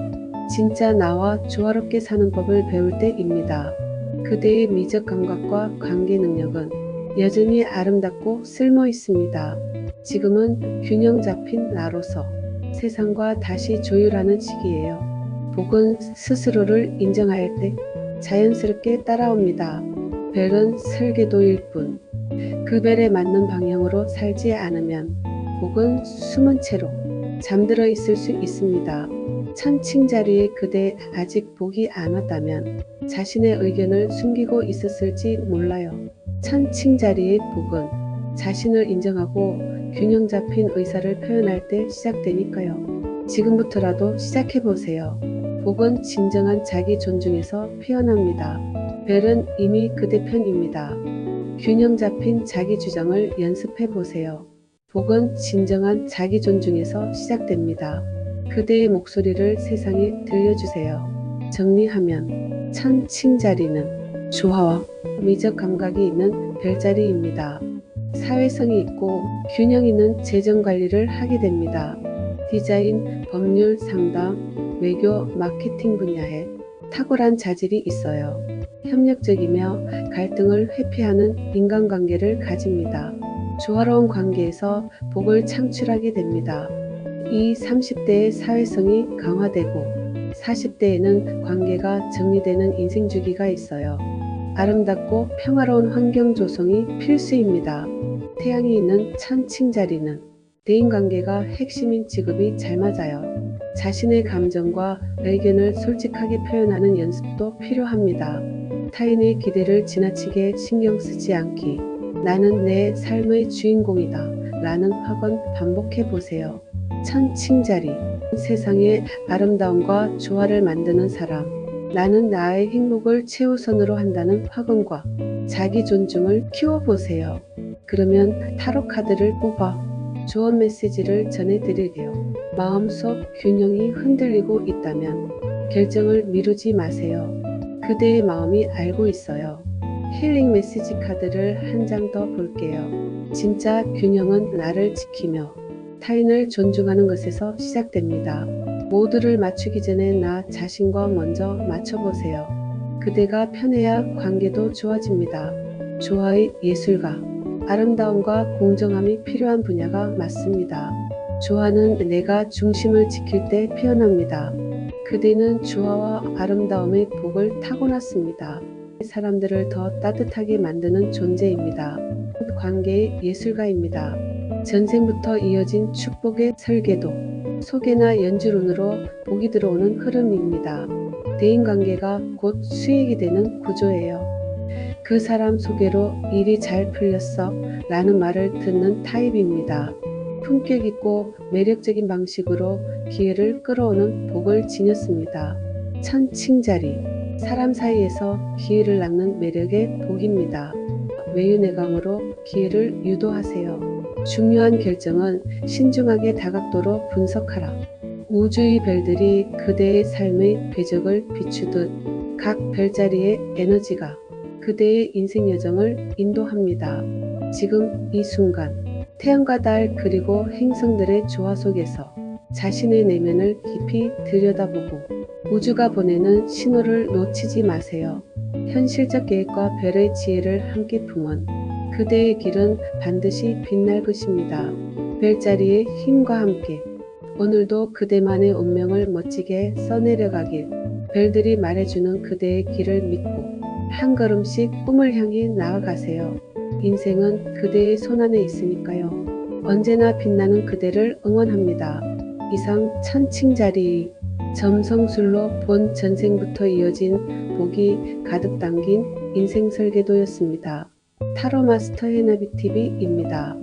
진짜 나와 조화롭게 사는 법을 배울 때입니다. 그대의 미적 감각과 관계 능력은 여전히 아름답고 쓸모 있습니다. 지금은 균형 잡힌 나로서 세상과 다시 조율하는 시기예요. 복은 스스로를 인정할 때 자연스럽게 따라옵니다. 별은 설계도일 뿐 그 별에 맞는 방향으로 살지 않으면 복은 숨은 채로 잠들어 있을 수 있습니다. 천칭자리에 그대 아직 복이 안 왔다면 자신의 의견을 숨기고 있었을지 몰라요. 천칭자리의 복은 자신을 인정하고 균형 잡힌 의사를 표현할 때 시작되니까요. 지금부터라도 시작해보세요. 복은 진정한 자기 존중에서 피어납니다. 별은 이미 그대 편입니다. 균형 잡힌 자기 주장을 연습해보세요. 복은 진정한 자기 존중에서 시작됩니다. 그대의 목소리를 세상에 들려주세요. 정리하면 천칭자리는 조화와 미적 감각이 있는 별자리입니다. 사회성이 있고 균형 있는 재정 관리를 하게 됩니다. 디자인, 법률, 상담, 외교, 마케팅 분야에 탁월한 자질이 있어요. 협력적이며 갈등을 회피하는 인간관계를 가집니다. 조화로운 관계에서 복을 창출하게 됩니다. 이 30대의 사회성이 강화되고 40대에는 관계가 정리되는 인생 주기가 있어요. 아름답고 평화로운 환경 조성이 필수입니다. 태양이 있는 천칭자리는 대인관계가 핵심인 직업이 잘 맞아요. 자신의 감정과 의견을 솔직하게 표현하는 연습도 필요합니다. 타인의 기대를 지나치게 신경 쓰지 않기. 나는 내 삶의 주인공이다 라는 확언 반복해 보세요. 천칭자리, 세상의 아름다움과 조화를 만드는 사람. 나는 나의 행복을 최우선으로 한다는 확언과 자기 존중을 키워보세요. 그러면 타로 카드를 뽑아 좋은 메시지를 전해드릴게요. 마음속 균형이 흔들리고 있다면 결정을 미루지 마세요. 그대의 마음이 알고 있어요. 힐링 메시지 카드를 한 장 더 볼게요. 진짜 균형은 나를 지키며 타인을 존중하는 것에서 시작됩니다. 모두를 맞추기 전에 나 자신과 먼저 맞춰보세요. 그대가 편해야 관계도 좋아집니다. 조화의 예술가. 아름다움과 공정함이 필요한 분야가 맞습니다. 조화는 내가 중심을 지킬 때 피어납니다. 그대는 조화와 아름다움의 복을 타고났습니다. 사람들을 더 따뜻하게 만드는 존재입니다. 관계의 예술가입니다. 전생부터 이어진 축복의 설계도. 소개나 연주론으로 복이 들어오는 흐름입니다. 대인관계가 곧 수익이 되는 구조예요. 그 사람 소개로 일이 잘 풀렸어 라는 말을 듣는 타입입니다. 품격 있고 매력적인 방식으로 기회를 끌어오는 복을 지녔습니다. 천칭자리. 사람 사이에서 기회를 낳는 매력의 복입니다. 외유내강으로 기회를 유도하세요. 중요한 결정은 신중하게 다각도로 분석하라. 우주의 별들이 그대의 삶의 궤적을 비추듯 각 별자리의 에너지가 그대의 인생 여정을 인도합니다. 지금 이 순간 태양과 달 그리고 행성들의 조화 속에서 자신의 내면을 깊이 들여다보고 우주가 보내는 신호를 놓치지 마세요. 현실적 계획과 별의 지혜를 함께 품은 그대의 길은 반드시 빛날 것입니다. 별자리의 힘과 함께 오늘도 그대만의 운명을 멋지게 써내려가길 별들이 말해주는 그대의 길을 믿고 한 걸음씩 꿈을 향해 나아가세요. 인생은 그대의 손안에 있으니까요. 언제나 빛나는 그대를 응원합니다. 이상 천칭자리 점성술로 본 전생부터 이어진 복이 가득 담긴 인생 설계도였습니다. 타로 마스터 해나비TV입니다.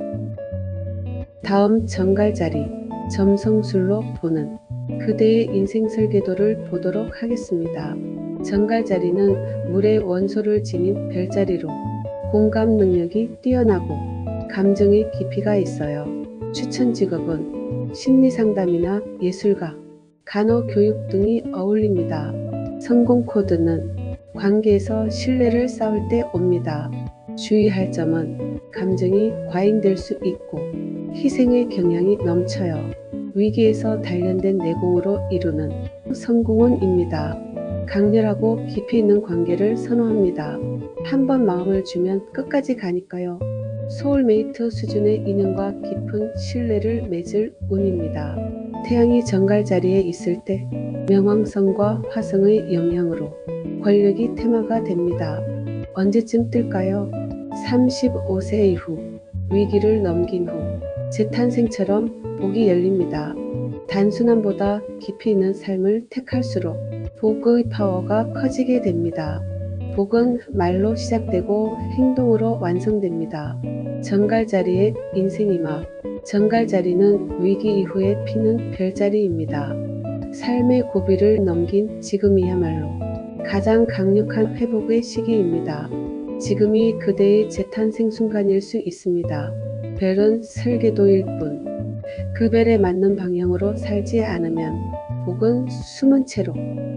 다음 정갈자리 점성술로 보는 그대의 인생 설계도를 보도록 하겠습니다. 정갈자리는 물의 원소를 지닌 별자리로 공감 능력이 뛰어나고 감정의 깊이가 있어요. 추천 직업은 심리상담이나 예술가, 간호교육 등이 어울립니다. 성공 코드는 관계에서 신뢰를 쌓을 때 옵니다. 주의할 점은 감정이 과잉될 수 있고 희생의 경향이 넘쳐요. 위기에서 단련된 내공으로 이루는 성공운입니다. 강렬하고 깊이 있는 관계를 선호합니다. 한 번 마음을 주면 끝까지 가니까요. 소울메이트 수준의 인연과 깊은 신뢰를 맺을 운입니다. 태양이 정갈자리에 있을 때 명왕성과 화성의 영향으로 권력이 테마가 됩니다. 언제쯤 뜰까요? 35세 이후 위기를 넘긴 후 재탄생처럼 복이 열립니다. 단순함보다 깊이 있는 삶을 택할수록 복의 파워가 커지게 됩니다. 복은 말로 시작되고 행동으로 완성됩니다. 정갈자리의 인생이막. 정갈자리는 위기 이후에 피는 별자리입니다. 삶의 고비를 넘긴 지금이야말로 가장 강력한 회복의 시기입니다. 지금이 그대의 재탄생 순간일 수 있습니다. 별은 설계도일 뿐. 그 별에 맞는 방향으로 살지 않으면 복은 숨은 채로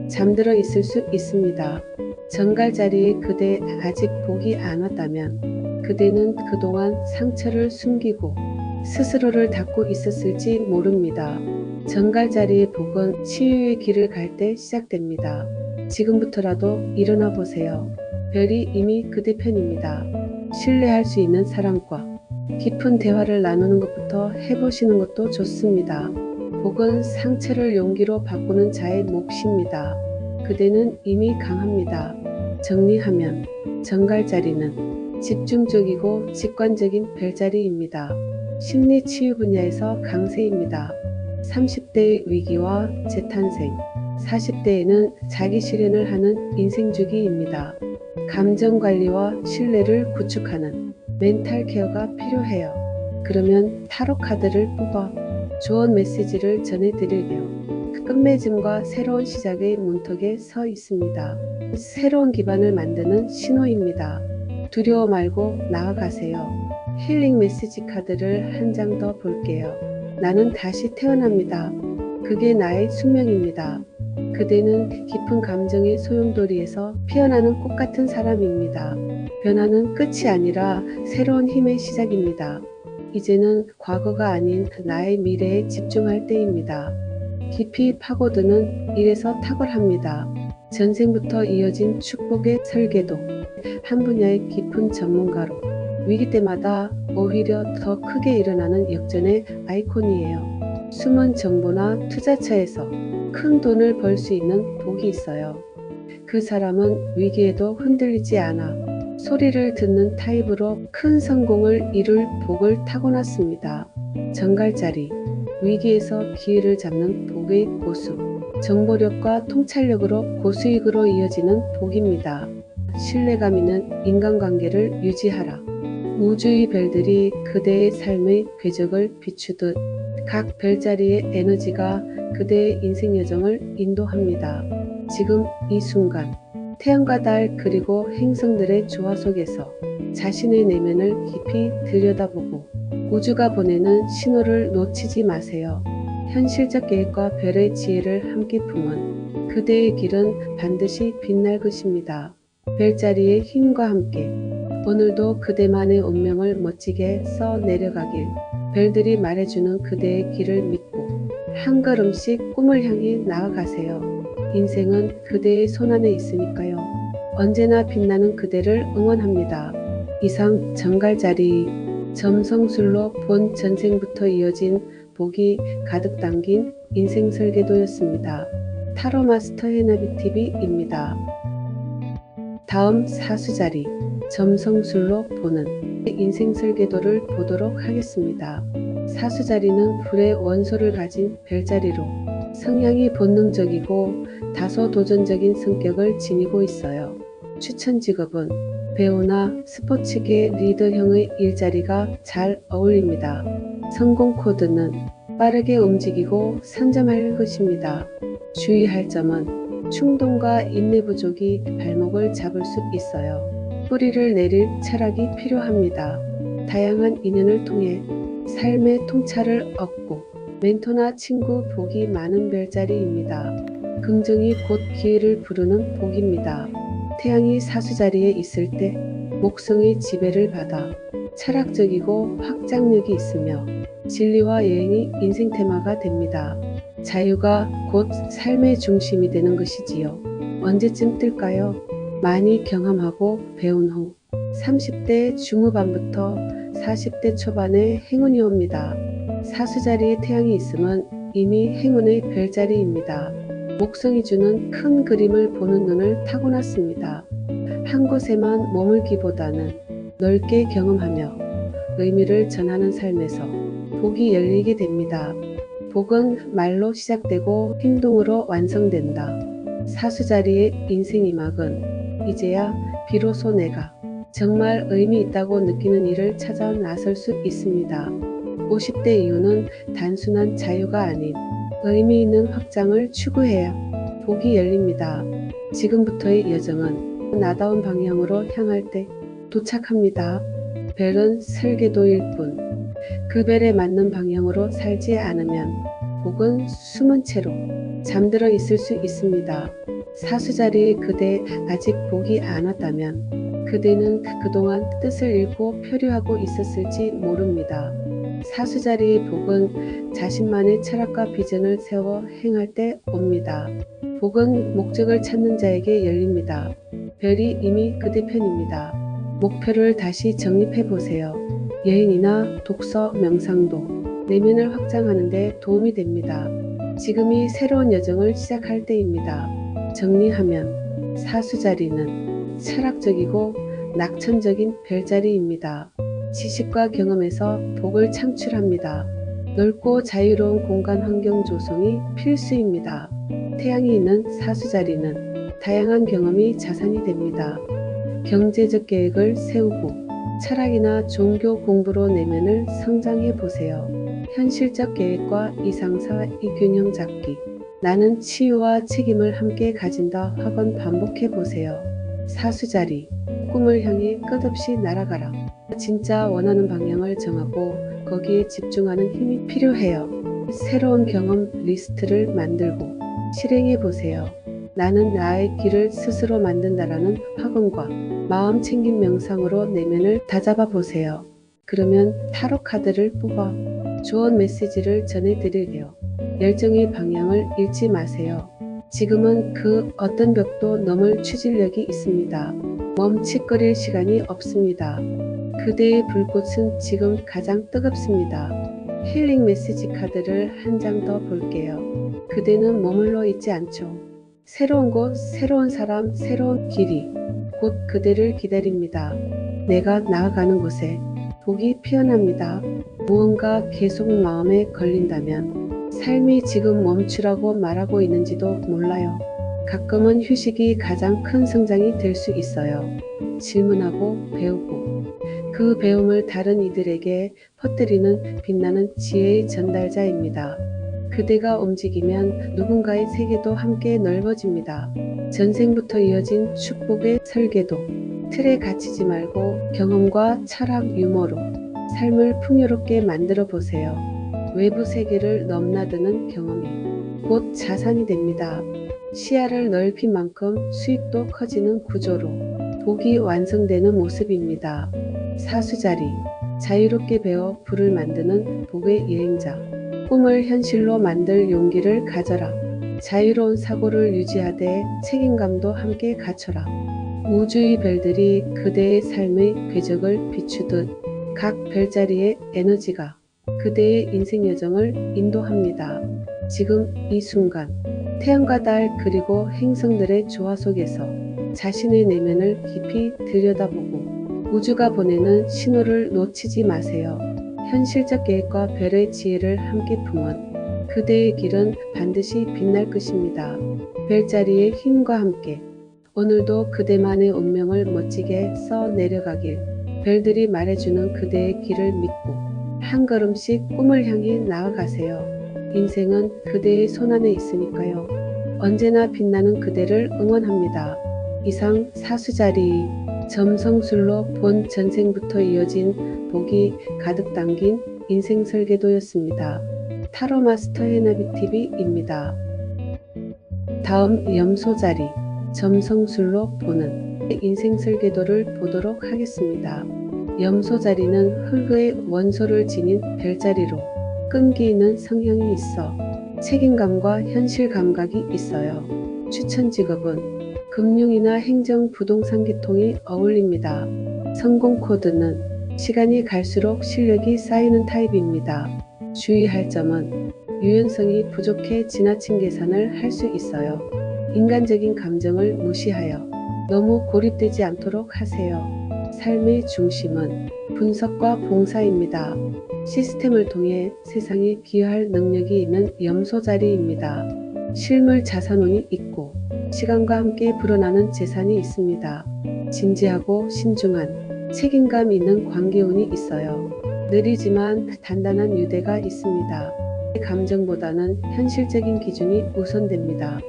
잠들어 있을 수 있습니다. 정갈자리에 그대 아직 복이 안 왔다면 그대는 그동안 상처를 숨기고 스스로를 닫고 있었을지 모릅니다. 정갈자리의 복은 치유의 길을 갈 때 시작됩니다. 지금부터라도 일어나 보세요. 별이 이미 그대 편입니다. 신뢰할 수 있는 사람과 깊은 대화를 나누는 것부터 해보시는 것도 좋습니다. 복은 상처를 용기로 바꾸는 자의 몫입니다. 그대는 이미 강합니다. 정리하면 정갈자리는 집중적이고 직관적인 별자리입니다. 심리치유 분야에서 강세입니다. 30대의 위기와 재탄생, 40대에는 자기 실현을 하는 인생주기입니다. 감정관리와 신뢰를 구축하는 멘탈 케어가 필요해요. 그러면 타로 카드를 뽑아 조언 메시지를 전해드릴게요. 끝맺음과 새로운 시작의 문턱에 서 있습니다. 새로운 기반을 만드는 신호입니다. 두려워 말고 나아가세요. 힐링 메시지 카드를 한 장 더 볼게요. 나는 다시 태어납니다. 그게 나의 숙명입니다. 그대는 깊은 감정의 소용돌이에서 피어나는 꽃 같은 사람입니다. 변화는 끝이 아니라 새로운 힘의 시작입니다. 이제는 과거가 아닌 나의 미래에 집중할 때입니다. 깊이 파고드는 일에서 탁월합니다. 전생부터 이어진 축복의 설계도, 한 분야의 깊은 전문가로 위기 때마다 오히려 더 크게 일어나는 역전의 아이콘이에요. 숨은 정보나 투자처에서 큰 돈을 벌 수 있는 복이 있어요. 그 사람은 위기에도 흔들리지 않아 소리를 듣는 타입으로 큰 성공을 이룰 복을 타고났습니다. 정갈자리, 위기에서 기회를 잡는 복의 고수, 정보력과 통찰력으로 고수익으로 이어지는 복입니다. 신뢰감 있는 인간관계를 유지하라. 우주의 별들이 그대의 삶의 궤적을 비추듯 각 별자리의 에너지가 그대의 인생 여정을 인도합니다. 지금 이 순간 태양과 달 그리고 행성들의 조화 속에서 자신의 내면을 깊이 들여다보고 우주가 보내는 신호를 놓치지 마세요. 현실적 계획과 별의 지혜를 함께 품은 그대의 길은 반드시 빛날 것입니다. 별자리의 힘과 함께 오늘도 그대만의 운명을 멋지게 써 내려가길, 별들이 말해주는 그대의 길을 믿고 한 걸음씩 꿈을 향해 나아가세요. 인생은 그대의 손안에 있으니까요. 언제나 빛나는 그대를 응원합니다. 이상 정갈자리 점성술로 본 전생부터 이어진 복이 가득 담긴 인생 설계도였습니다. 타로 마스터 해나비TV입니다. 다음 사수자리 점성술로 보는 인생 설계도를 보도록 하겠습니다. 사수자리는 불의 원소를 가진 별자리로 성향이 본능적이고 다소 도전적인 성격을 지니고 있어요. 추천 직업은 배우나 스포츠계 리더형의 일자리가 잘 어울립니다. 성공 코드는 빠르게 움직이고 선점할 것입니다. 주의할 점은 충동과 인내 부족이 발목을 잡을 수 있어요. 뿌리를 내릴 철학이 필요합니다. 다양한 인연을 통해 삶의 통찰을 얻고 멘토나 친구 복이 많은 별자리입니다. 긍정이 곧 기회를 부르는 복입니다. 태양이 사수자리에 있을 때 목성의 지배를 받아 철학적이고 확장력이 있으며 진리와 여행이 인생 테마가 됩니다. 자유가 곧 삶의 중심이 되는 것이지요. 언제쯤 뜰까요? 많이 경험하고 배운 후 30대 중후반부터 40대 초반에 행운이 옵니다. 사수자리에 태양이 있으면 이미 행운의 별자리입니다. 목성이 주는 큰 그림을 보는 눈을 타고났습니다. 한 곳에만 머물기보다는 넓게 경험하며 의미를 전하는 삶에서 복이 열리게 됩니다. 복은 말로 시작되고 행동으로 완성된다. 사수자리의 인생 이막은 이제야 비로소 내가 정말 의미 있다고 느끼는 일을 찾아 나설 수 있습니다. 50대 이후는 단순한 자유가 아닌 의미 있는 확장을 추구해야 복이 열립니다. 지금부터의 여정은 나다운 방향으로 향할 때 도착합니다. 별은 설계도일 뿐 그 별에 맞는 방향으로 살지 않으면 복은 숨은 채로 잠들어 있을 수 있습니다. 사수자리에 그대 아직 복이 안 왔다면 그대는 그동안 뜻을 잃고 표류하고 있었을지 모릅니다. 사수자리의 복은 자신만의 철학과 비전을 세워 행할 때 옵니다. 복은 목적을 찾는 자에게 열립니다. 별이 이미 그대 편입니다. 목표를 다시 정립해 보세요. 여행이나 독서, 명상도 내면을 확장하는 데 도움이 됩니다. 지금이 새로운 여정을 시작할 때입니다. 정리하면 사수자리는 철학적이고 낙천적인 별자리입니다. 지식과 경험에서 복을 창출합니다. 넓고 자유로운 공간 환경 조성이 필수입니다. 태양이 있는 사수자리는 다양한 경험이 자산이 됩니다. 경제적 계획을 세우고 철학이나 종교 공부로 내면을 성장해 보세요. 현실적 계획과 이상사 이 균형 잡기. 나는 치유와 책임을 함께 가진다 확언 반복해 보세요. 사수자리, 꿈을 향해 끝없이 날아가라. 진짜 원하는 방향을 정하고 거기에 집중하는 힘이 필요해요. 새로운 경험 리스트를 만들고 실행해 보세요. 나는 나의 길을 스스로 만든다라는 확언과 마음 챙김 명상으로 내면을 다잡아 보세요. 그러면 타로 카드를 뽑아 조언 메시지를 전해드릴게요. 열정의 방향을 잃지 마세요. 지금은 그 어떤 벽도 넘을 추진력이 있습니다. 멈칫거릴 시간이 없습니다. 그대의 불꽃은 지금 가장 뜨겁습니다. 힐링 메시지 카드를 한 장 더 볼게요. 그대는 머물러 있지 않죠. 새로운 곳, 새로운 사람, 새로운 길이 곧 그대를 기다립니다. 내가 나아가는 곳에 복이 피어납니다. 무언가 계속 마음에 걸린다면 삶이 지금 멈추라고 말하고 있는지도 몰라요. 가끔은 휴식이 가장 큰 성장이 될 수 있어요. 질문하고 배우고 그 배움을 다른 이들에게 퍼뜨리는 빛나는 지혜의 전달자입니다. 그대가 움직이면 누군가의 세계도 함께 넓어집니다. 전생부터 이어진 축복의 설계도 틀에 갇히지 말고 경험과 철학 유머로 삶을 풍요롭게 만들어 보세요. 외부 세계를 넘나드는 경험이 곧 자산이 됩니다. 시야를 넓힌 만큼 수익도 커지는 구조로 복이 완성되는 모습입니다. 사수자리 자유롭게 배워 부를 만드는 복의 여행자 꿈을 현실로 만들 용기를 가져라. 자유로운 사고를 유지하되 책임감도 함께 갖춰라. 우주의 별들이 그대의 삶의 궤적을 비추듯 각 별자리의 에너지가 그대의 인생 여정을 인도합니다. 지금 이 순간 태양과 달 그리고 행성들의 조화 속에서 자신의 내면을 깊이 들여다보고 우주가 보내는 신호를 놓치지 마세요. 현실적 계획과 별의 지혜를 함께 품은 그대의 길은 반드시 빛날 것입니다. 별자리의 힘과 함께 오늘도 그대만의 운명을 멋지게 써 내려가길 별들이 말해주는 그대의 길을 믿고 한 걸음씩 꿈을 향해 나아가세요. 인생은 그대의 손안에 있으니까요. 언제나 빛나는 그대를 응원합니다. 이상 사수자리 점성술로 본 전생부터 이어진 복이 가득 담긴 인생 설계도였습니다. 타로 마스터 해나비TV입니다. 다음 염소자리 점성술로 보는 인생 설계도를 보도록 하겠습니다. 염소자리는 흙의 원소를 지닌 별자리로 끈기 있는 성향이 있어 책임감과 현실 감각이 있어요. 추천 직업은 금융이나 행정, 부동산 계통이 어울립니다. 성공 코드는 시간이 갈수록 실력이 쌓이는 타입입니다. 주의할 점은 유연성이 부족해 지나친 계산을 할 수 있어요. 인간적인 감정을 무시하여 너무 고립되지 않도록 하세요. 삶의 중심은 분석과 봉사입니다. 시스템을 통해 세상에 기여할 능력이 있는 염소자리입니다. 실물 자산운이 있고 시간과 함께 불어나는 재산이 있습니다. 진지하고 신중한 책임감 있는 관계운이 있어요. 느리지만 단단한 유대가 있습니다. 감정보다는 현실적인 기준이 우선됩니다.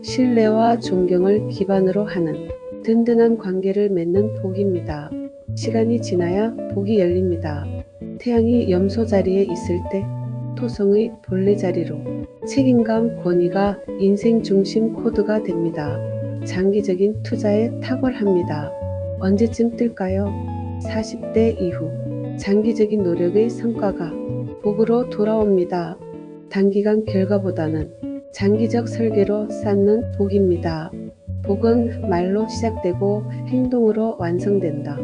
신뢰와 존경을 기반으로 하는 든든한 관계를 맺는 복입니다. 시간이 지나야 복이 열립니다. 태양이 염소 자리에 있을 때 토성의 본래 자리로 책임감, 권위가 인생 중심 코드가 됩니다. 장기적인 투자에 탁월합니다. 언제쯤 뜰까요? 40대 이후 장기적인 노력의 성과가 복으로 돌아옵니다. 단기간 결과보다는 장기적 설계로 쌓는 복입니다. 복은 말로 시작되고 행동으로 완성된다.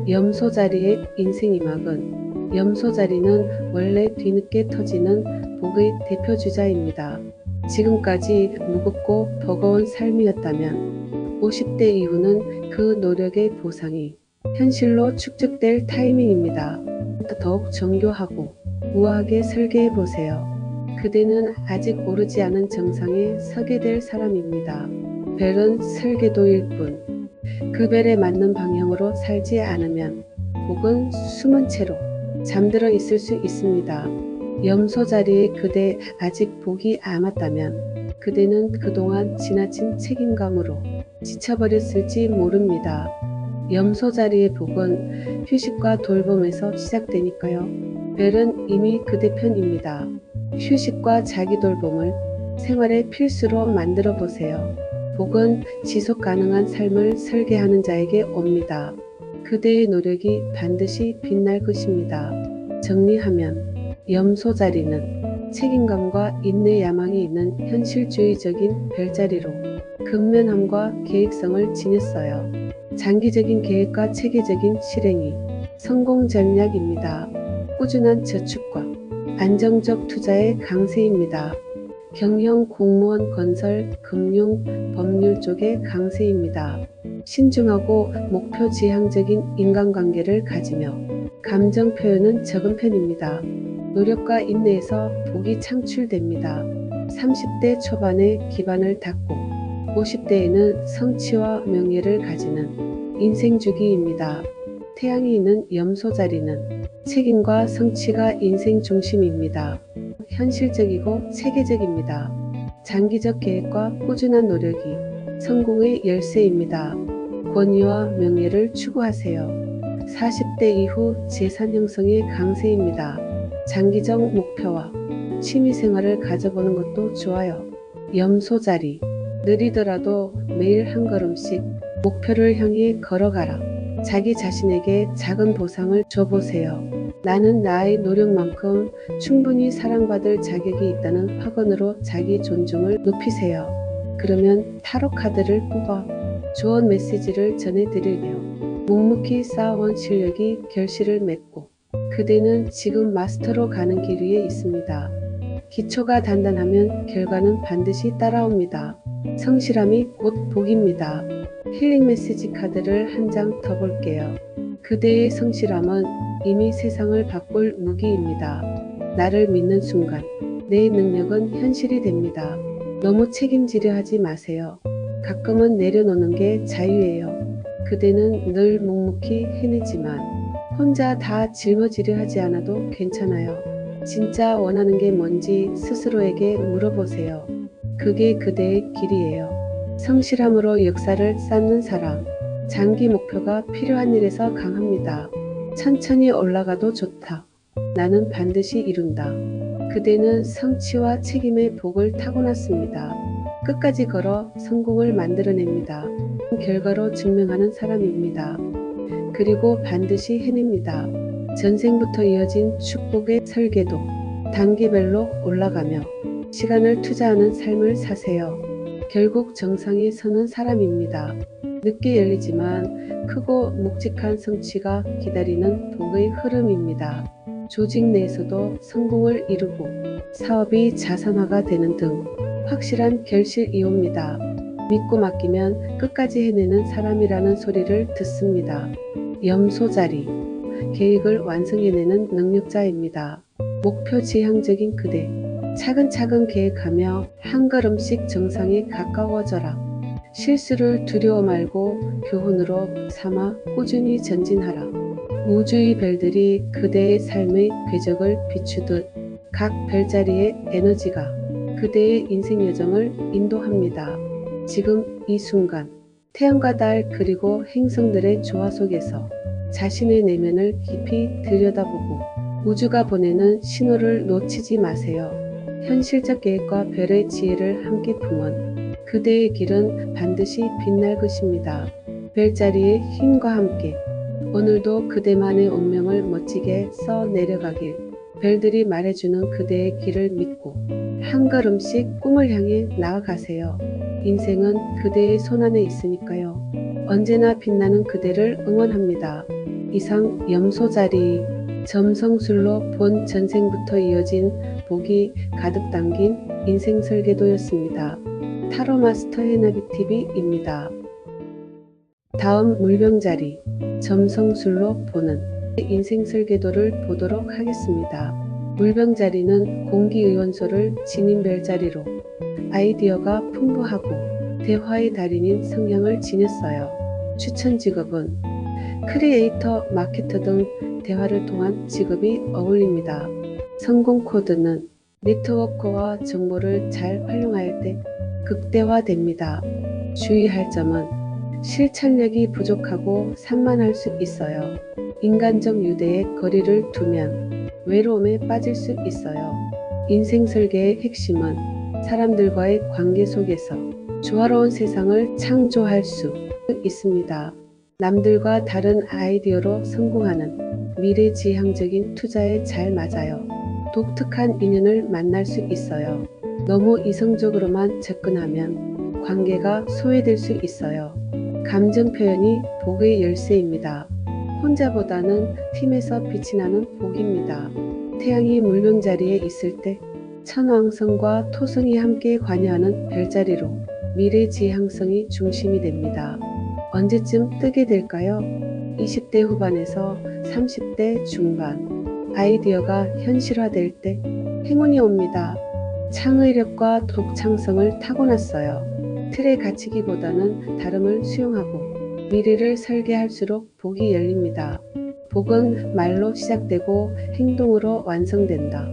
염소 자리의 인생 이막은 염소 자리는 원래 뒤늦게 터지는 복의 대표주자입니다. 지금까지 무겁고 버거운 삶이었다면 50대 이후는 그 노력의 보상이 현실로 축적될 타이밍입니다. 더욱 정교하고 우아하게 설계해 보세요. 그대는 아직 오르지 않은 정상에 서게 될 사람입니다. 별은 설계도일 뿐, 그 별에 맞는 방향으로 살지 않으면 복은 숨은 채로 잠들어 있을 수 있습니다. 염소 자리에 그대 아직 복이 남았다면 그대는 그동안 지나친 책임감으로 지쳐버렸을지 모릅니다. 염소 자리의 복은 휴식과 돌봄에서 시작되니까요. 별은 이미 그대 편입니다. 휴식과 자기 돌봄을 생활의 필수로 만들어 보세요. 복은 지속 가능한 삶을 설계하는 자에게 옵니다. 그대의 노력이 반드시 빛날 것입니다. 정리하면 염소 자리는 책임감과 인내 야망이 있는 현실주의적인 별자리로 근면함과 계획성을 지녔어요. 장기적인 계획과 체계적인 실행이 성공 전략입니다. 꾸준한 저축과 안정적 투자의 강세입니다. 경영, 공무원, 건설, 금융, 법률 쪽의 강세입니다. 신중하고 목표 지향적인 인간관계를 가지며 감정 표현은 적은 편입니다. 노력과 인내에서 복이 창출됩니다. 30대 초반에 기반을 닦고 50대에는 성취와 명예를 가지는 인생주기입니다. 태양이 있는 염소 자리는 책임과 성취가 인생 중심입니다. 현실적이고 체계적입니다. 장기적 계획과 꾸준한 노력이 성공의 열쇠입니다. 권위와 명예를 추구하세요. 40대 이후 재산 형성의 강세입니다. 장기적 목표와 취미생활을 가져보는 것도 좋아요. 염소 자리, 느리더라도 매일 한 걸음씩 목표를 향해 걸어가라. 자기 자신에게 작은 보상을 줘보세요. 나는 나의 노력만큼 충분히 사랑받을 자격이 있다는 확언으로 자기 존중을 높이세요. 그러면 타로 카드를 뽑아 조언 메시지를 전해드릴게요. 묵묵히 쌓아온 실력이 결실을 맺고 그대는 지금 마스터로 가는 길 위에 있습니다. 기초가 단단하면 결과는 반드시 따라옵니다. 성실함이 곧 복입니다. 힐링 메시지 카드를 한 장 더 볼게요. 그대의 성실함은 이미 세상을 바꿀 무기입니다. 나를 믿는 순간 내 능력은 현실이 됩니다. 너무 책임지려 하지 마세요. 가끔은 내려놓는 게 자유예요. 그대는 늘 묵묵히 해내지만 혼자 다 짊어지려 하지 않아도 괜찮아요. 진짜 원하는 게 뭔지 스스로에게 물어보세요. 그게 그대의 길이에요. 성실함으로 역사를 쌓는 사람, 장기 목표가 필요한 일에서 강합니다. 천천히 올라가도 좋다. 나는 반드시 이룬다. 그대는 성취와 책임의 복을 타고났습니다. 끝까지 걸어 성공을 만들어냅니다. 결과로 증명하는 사람입니다. 그리고 반드시 해냅니다. 전생부터 이어진 축복의 설계도 단계별로 올라가며 시간을 투자하는 삶을 사세요. 결국 정상에 서는 사람입니다. 늦게 열리지만 크고 묵직한 성취가 기다리는 복의 흐름입니다. 조직 내에서도 성공을 이루고 사업이 자산화가 되는 등 확실한 결실이 옵니다. 믿고 맡기면 끝까지 해내는 사람이라는 소리를 듣습니다. 염소 자리, 계획을 완성해내는 능력자입니다. 목표 지향적인 그대, 차근차근 계획하며 한 걸음씩 정상에 가까워져라. 실수를 두려워 말고 교훈으로 삼아 꾸준히 전진하라. 우주의 별들이 그대의 삶의 궤적을 비추듯 각 별자리의 에너지가 그대의 인생 여정을 인도합니다. 지금 이 순간 태양과 달 그리고 행성들의 조화 속에서 자신의 내면을 깊이 들여다보고 우주가 보내는 신호를 놓치지 마세요. 현실적 계획과 별의 지혜를 함께 품은 그대의 길은 반드시 빛날 것입니다. 별자리의 힘과 함께 오늘도 그대만의 운명을 멋지게 써 내려가길 별들이 말해주는 그대의 길을 믿고 한 걸음씩 꿈을 향해 나아가세요. 인생은 그대의 손안에 있으니까요. 언제나 빛나는 그대를 응원합니다. 이상 염소자리 점성술로 본 전생부터 이어진 복이 가득 담긴 인생 설계도였습니다. 타로 마스터 해나비TV입니다. 다음 물병자리 점성술로 보는 인생 설계도를 보도록 하겠습니다. 물병자리는 공기의원소를 지닌 별자리로 아이디어가 풍부하고 대화의 달인인 성향을 지녔어요. 추천 직업은 크리에이터, 마케터 등 대화를 통한 직업이 어울립니다. 성공 코드는 네트워크와 정보를 잘 활용할 때 극대화됩니다. 주의할 점은 실천력이 부족하고 산만할 수 있어요. 인간적 유대에 거리를 두면 외로움에 빠질 수 있어요. 인생 설계의 핵심은 사람들과의 관계 속에서 조화로운 세상을 창조할 수 있습니다. 남들과 다른 아이디어로 성공하는 미래지향적인 투자에 잘 맞아요. 독특한 인연을 만날 수 있어요. 너무 이성적으로만 접근하면 관계가 소외될 수 있어요. 감정 표현이 복의 열쇠입니다. 혼자보다는 팀에서 빛이 나는 복입니다. 태양이 물병자리에 있을 때 천왕성과 토성이 함께 관여하는 별자리로 미래 지향성이 중심이 됩니다. 언제쯤 뜨게 될까요? 20대 후반에서 30대 중반. 아이디어가 현실화될 때 행운이 옵니다. 창의력과 독창성을 타고났어요. 틀에 갇히기보다는 다름을 수용하고 미래를 설계할수록 복이 열립니다. 복은 말로 시작되고 행동으로 완성된다.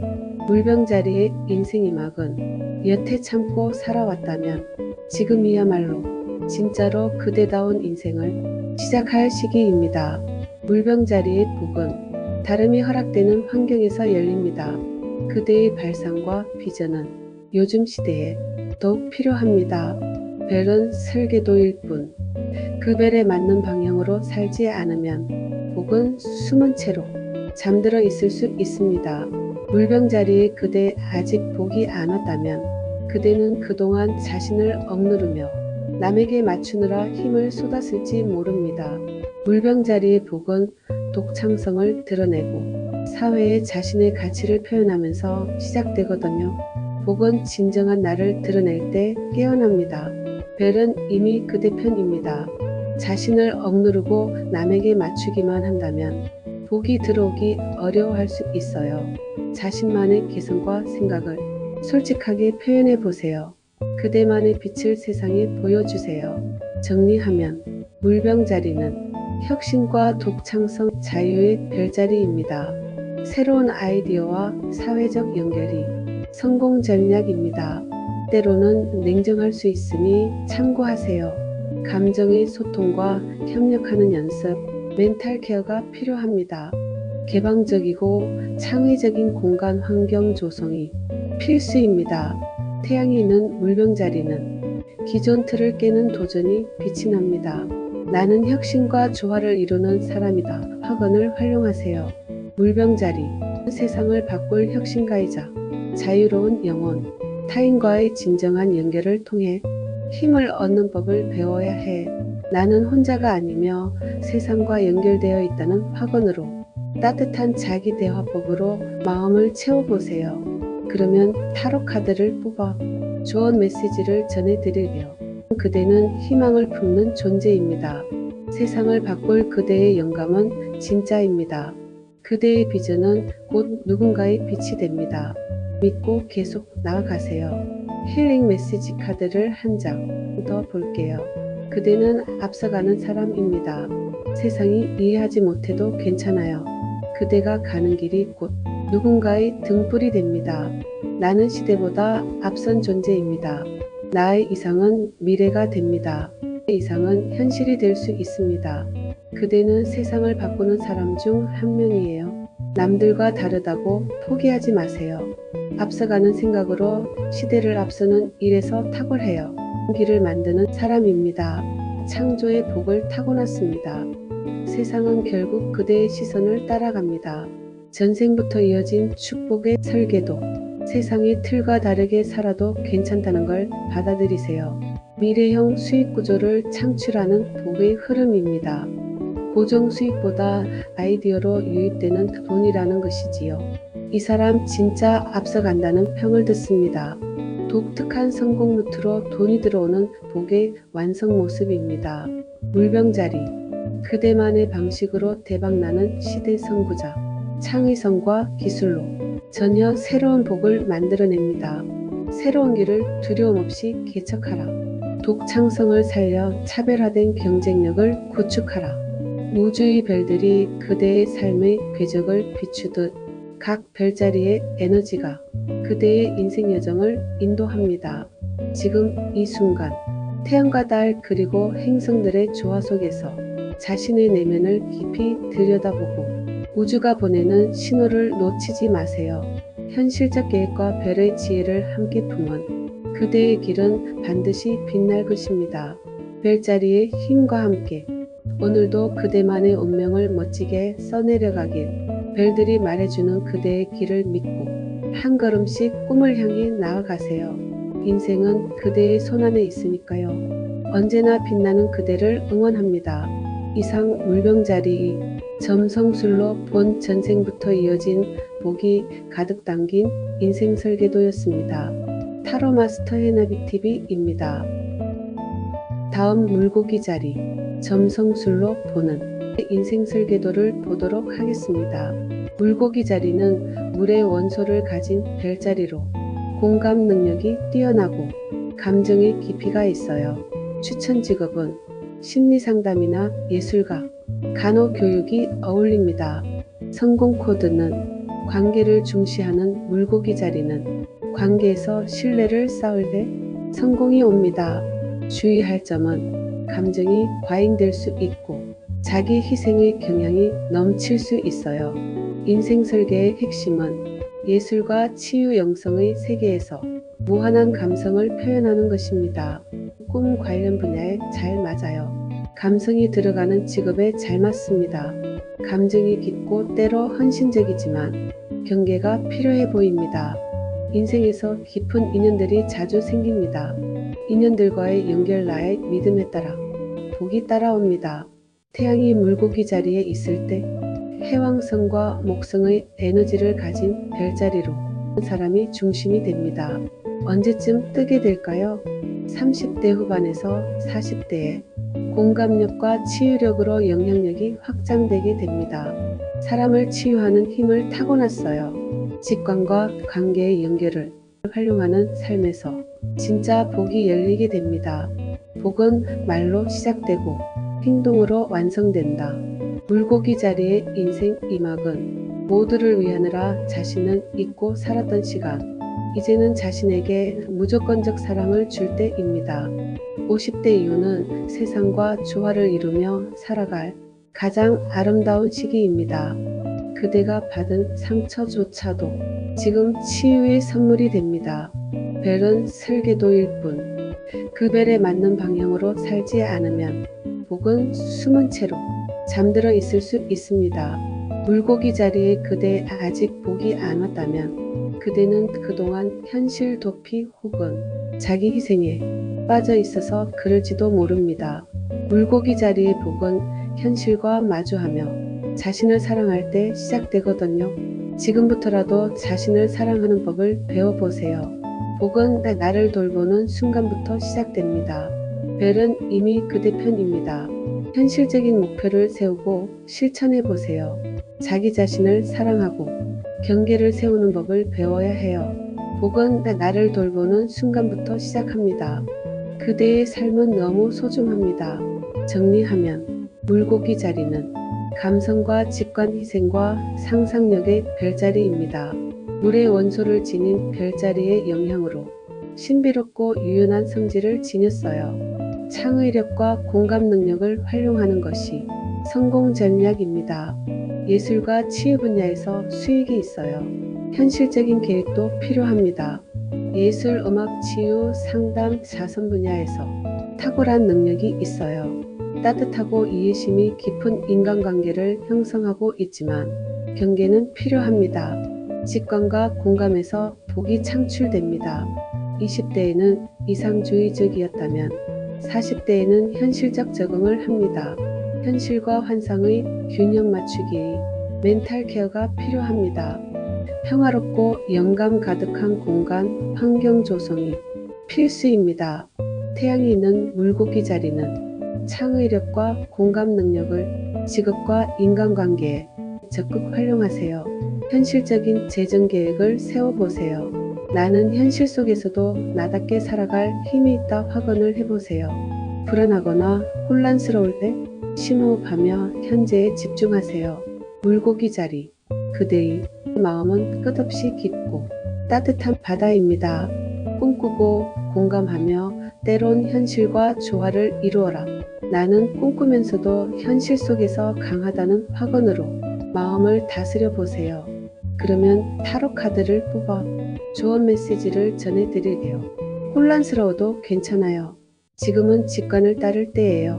물병자리의 인생이 막은 여태 참고 살아왔다면 지금이야말로 진짜로 그대다운 인생을 시작할 시기입니다. 물병자리의 복은 다름이 허락되는 환경에서 열립니다. 그대의 발상과 비전은 요즘 시대에 더욱 필요합니다. 별은 설계도일 뿐 그 별에 맞는 방향으로 살지 않으면 복은 숨은 채로 잠들어 있을 수 있습니다. 물병자리에 그대 아직 복이 안 왔다면 그대는 그동안 자신을 억누르며 남에게 맞추느라 힘을 쏟았을지 모릅니다. 물병자리의 복은 독창성을 드러내고 사회에 자신의 가치를 표현하면서 시작되거든요. 복은 진정한 나를 드러낼 때 깨어납니다. 별은 이미 그대 편입니다. 자신을 억누르고 남에게 맞추기만 한다면 복이 들어오기 어려워할 수 있어요. 자신만의 개성과 생각을 솔직하게 표현해 보세요. 그대만의 빛을 세상에 보여주세요. 정리하면 물병자리는 혁신과 독창성 자유의 별자리입니다. 새로운 아이디어와 사회적 연결이 성공 전략입니다. 때로는 냉정할 수 있으니 참고하세요. 감정의 소통과 협력하는 연습, 멘탈 케어가 필요합니다. 개방적이고 창의적인 공간 환경 조성이 필수입니다. 태양이 있는 물병자리는 기존 틀을 깨는 도전이 빛이 납니다. 나는 혁신과 조화를 이루는 사람이다. 학원을 활용하세요. 물병자리, 세상을 바꿀 혁신가이자 자유로운 영혼, 타인과의 진정한 연결을 통해 힘을 얻는 법을 배워야 해. 나는 혼자가 아니며 세상과 연결되어 있다는 확언으로 따뜻한 자기 대화법으로 마음을 채워보세요. 그러면 타로 카드를 뽑아 좋은 메시지를 전해드릴게요. 그대는 희망을 품는 존재입니다. 세상을 바꿀 그대의 영감은 진짜입니다. 그대의 비전은 곧 누군가의 빛이 됩니다. 믿고 계속 나아가세요. 힐링 메시지 카드를 한 장 더 볼게요. 그대는 앞서가는 사람입니다. 세상이 이해하지 못해도 괜찮아요. 그대가 가는 길이 곧 누군가의 등불이 됩니다. 나는 시대보다 앞선 존재입니다. 나의 이상은 미래가 됩니다. 내 이상은 현실이 될 수 있습니다. 그대는 세상을 바꾸는 사람 중 한 명이에요. 남들과 다르다고 포기하지 마세요. 앞서가는 생각으로 시대를 앞서는 일에서 탁월해요. 길을 만드는 사람입니다. 창조의 복을 타고났습니다. 세상은 결국 그대의 시선을 따라갑니다. 전생부터 이어진 축복의 설계도, 세상이 틀과 다르게 살아도 괜찮다는 걸 받아들이세요. 미래형 수익 구조를 창출하는 복의 흐름입니다. 고정 수익보다 아이디어로 유입되는 돈이라는 것이지요. 이 사람 진짜 앞서간다는 평을 듣습니다. 독특한 성공 루트로 돈이 들어오는 복의 완성 모습입니다. 물병자리, 그대만의 방식으로 대박나는 시대 선구자, 창의성과 기술로 전혀 새로운 복을 만들어냅니다. 새로운 길을 두려움 없이 개척하라. 독창성을 살려 차별화된 경쟁력을 구축하라. 우주의 별들이 그대의 삶의 궤적을 비추듯 각 별자리의 에너지가 그대의 인생 여정을 인도합니다. 지금 이 순간 태양과 달 그리고 행성들의 조화 속에서 자신의 내면을 깊이 들여다보고 우주가 보내는 신호를 놓치지 마세요. 현실적 계획과 별의 지혜를 함께 품은 그대의 길은 반드시 빛날 것입니다. 별자리의 힘과 함께 오늘도 그대만의 운명을 멋지게 써내려가길 별들이 말해주는 그대의 길을 믿고 한 걸음씩 꿈을 향해 나아가세요. 인생은 그대의 손안에 있으니까요. 언제나 빛나는 그대를 응원합니다. 이상 물병자리 점성술로 본 전생부터 이어진 복이 가득 담긴 인생 설계도였습니다. 타로 마스터 해나비TV입니다. 다음 물고기 자리 점성술로 보는 인생 설계도를 보도록 하겠습니다. 물고기 자리는 물의 원소를 가진 별자리로 공감 능력이 뛰어나고 감정의 깊이가 있어요. 추천 직업은 심리상담이나 예술가, 간호교육이 어울립니다. 성공 코드는 관계를 중시하는 물고기 자리는 관계에서 신뢰를 쌓을 때 성공이 옵니다. 주의할 점은 감정이 과잉될 수 있고 자기 희생의 경향이 넘칠 수 있어요. 인생 설계의 핵심은 예술과 치유 영성의 세계에서 무한한 감성을 표현하는 것입니다. 꿈 관련 분야에 잘 맞아요. 감성이 들어가는 직업에 잘 맞습니다. 감정이 깊고 때로 헌신적이지만 경계가 필요해 보입니다. 인생에서 깊은 인연들이 자주 생깁니다. 인연들과의 연결나의 믿음에 따라 복이 따라옵니다. 태양이 물고기 자리에 있을 때 해왕성과 목성의 에너지를 가진 별자리로 사람이 중심이 됩니다. 언제쯤 뜨게 될까요? 30대 후반에서 40대에 공감력과 치유력으로 영향력이 확장되게 됩니다. 사람을 치유하는 힘을 타고났어요. 직관과 관계의 연결을 활용하는 삶에서 진짜 복이 열리게 됩니다. 복은 말로 시작되고 행동으로 완성된다. 물고기 자리의 인생 이막은 모두를 위하느라 자신은 잊고 살았던 시간, 이제는 자신에게 무조건적 사랑을 줄 때입니다. 50대 이후는 세상과 조화를 이루며 살아갈 가장 아름다운 시기입니다. 그대가 받은 상처조차도 지금 치유의 선물이 됩니다. 별은 설계도일 뿐 그 별에 맞는 방향으로 살지 않으면 복은 숨은 채로 잠들어 있을 수 있습니다. 물고기 자리에 그대 아직 복이 안 왔다면 그대는 그동안 현실 도피 혹은 자기 희생에 빠져 있어서 그럴지도 모릅니다. 물고기 자리의 복은 현실과 마주하며 자신을 사랑할 때 시작되거든요. 지금부터라도 자신을 사랑하는 법을 배워보세요. 복은 나를 돌보는 순간부터 시작됩니다. 별은 이미 그대 편입니다. 현실적인 목표를 세우고 실천해 보세요. 자기 자신을 사랑하고 경계를 세우는 법을 배워야 해요. 복은 나를 돌보는 순간부터 시작합니다. 그대의 삶은 너무 소중합니다. 정리하면 물고기 자리는 감성과 직관 희생과 상상력의 별자리입니다. 물의 원소를 지닌 별자리의 영향으로 신비롭고 유연한 성질을 지녔어요. 창의력과 공감 능력을 활용하는 것이 성공 전략입니다. 예술과 치유 분야에서 수익이 있어요. 현실적인 계획도 필요합니다. 예술, 음악, 치유, 상담, 자선 분야에서 탁월한 능력이 있어요. 따뜻하고 이해심이 깊은 인간관계를 형성하고 있지만 경계는 필요합니다. 직관과 공감에서 복이 창출됩니다. 20대에는 이상주의적이었다면 40대에는 현실적 적응을 합니다. 현실과 환상의 균형 맞추기의 멘탈 케어가 필요합니다. 평화롭고 영감 가득한 공간, 환경 조성이 필수입니다. 태양이 있는 물고기 자리는 창의력과 공감 능력을 직업과 인간관계에 적극 활용하세요. 현실적인 재정 계획을 세워보세요. 나는 현실 속에서도 나답게 살아갈 힘이 있다 확언을 해보세요. 불안하거나 혼란스러울 때 심호흡하며 현재에 집중하세요. 물고기 자리, 그대의 마음은 끝없이 깊고 따뜻한 바다입니다. 꿈꾸고 공감하며 때론 현실과 조화를 이루어라. 나는 꿈꾸면서도 현실 속에서 강하다는 확언으로 마음을 다스려 보세요. 그러면 타로 카드를 뽑아 조언 메시지를 전해드릴게요. 혼란스러워도 괜찮아요. 지금은 직관을 따를 때예요.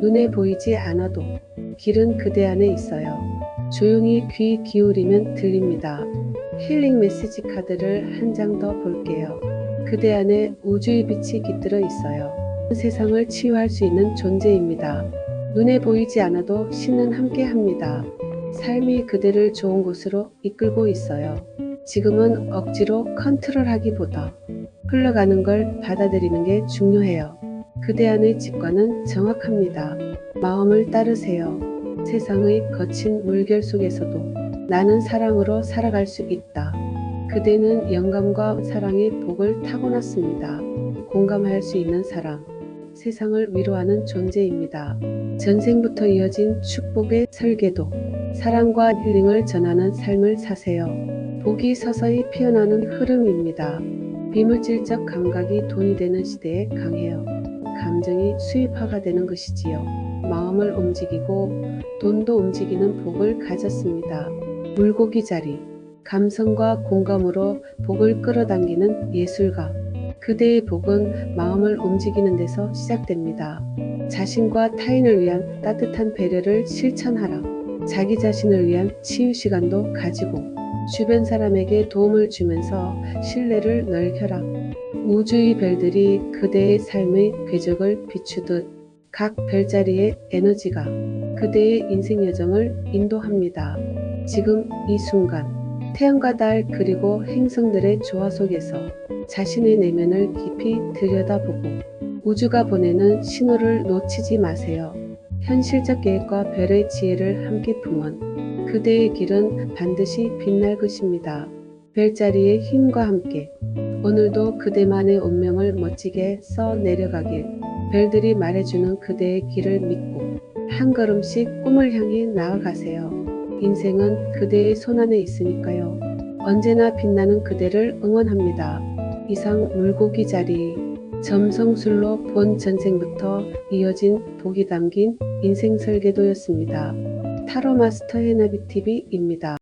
눈에 보이지 않아도 길은 그대 안에 있어요. 조용히 귀 기울이면 들립니다. 힐링 메시지 카드를 한 장 더 볼게요. 그대 안에 우주의 빛이 깃들어 있어요. 세상을 치유할 수 있는 존재입니다. 눈에 보이지 않아도 신은 함께 합니다. 삶이 그대를 좋은 곳으로 이끌고 있어요. 지금은 억지로 컨트롤하기보다 흘러가는 걸 받아들이는 게 중요해요. 그대 안의 직관은 정확합니다. 마음을 따르세요. 세상의 거친 물결 속에서도 나는 사랑으로 살아갈 수 있다. 그대는 영감과 사랑의 복을 타고났습니다. 공감할 수 있는 사람, 세상을 위로하는 존재입니다. 전생부터 이어진 축복의 설계도, 사랑과 힐링을 전하는 삶을 사세요. 복이 서서히 피어나는 흐름입니다. 비물질적 감각이 돈이 되는 시대에 강해요. 감정이 수입화가 되는 것이지요. 마음을 움직이고 돈도 움직이는 복을 가졌습니다. 물고기 자리, 감성과 공감으로 복을 끌어당기는 예술가. 그대의 복은 마음을 움직이는 데서 시작됩니다. 자신과 타인을 위한 따뜻한 배려를 실천하라. 자기 자신을 위한 치유 시간도 가지고 주변 사람에게 도움을 주면서 신뢰를 넓혀라. 우주의 별들이 그대의 삶의 궤적을 비추듯 각 별자리의 에너지가 그대의 인생 여정을 인도합니다. 지금 이 순간 태양과 달 그리고 행성들의 조화 속에서 자신의 내면을 깊이 들여다보고 우주가 보내는 신호를 놓치지 마세요. 현실적 계획과 별의 지혜를 함께 품은 그대의 길은 반드시 빛날 것입니다. 별자리의 힘과 함께 오늘도 그대만의 운명을 멋지게 써 내려가길. 별들이 말해주는 그대의 길을 믿고 한 걸음씩 꿈을 향해 나아가세요. 인생은 그대의 손안에 있으니까요. 언제나 빛나는 그대를 응원합니다. 이상 물고기 자리, 점성술로 본 전생부터 이어진 복이 담긴 인생 설계도였습니다. 타로 마스터 해나비 TV입니다.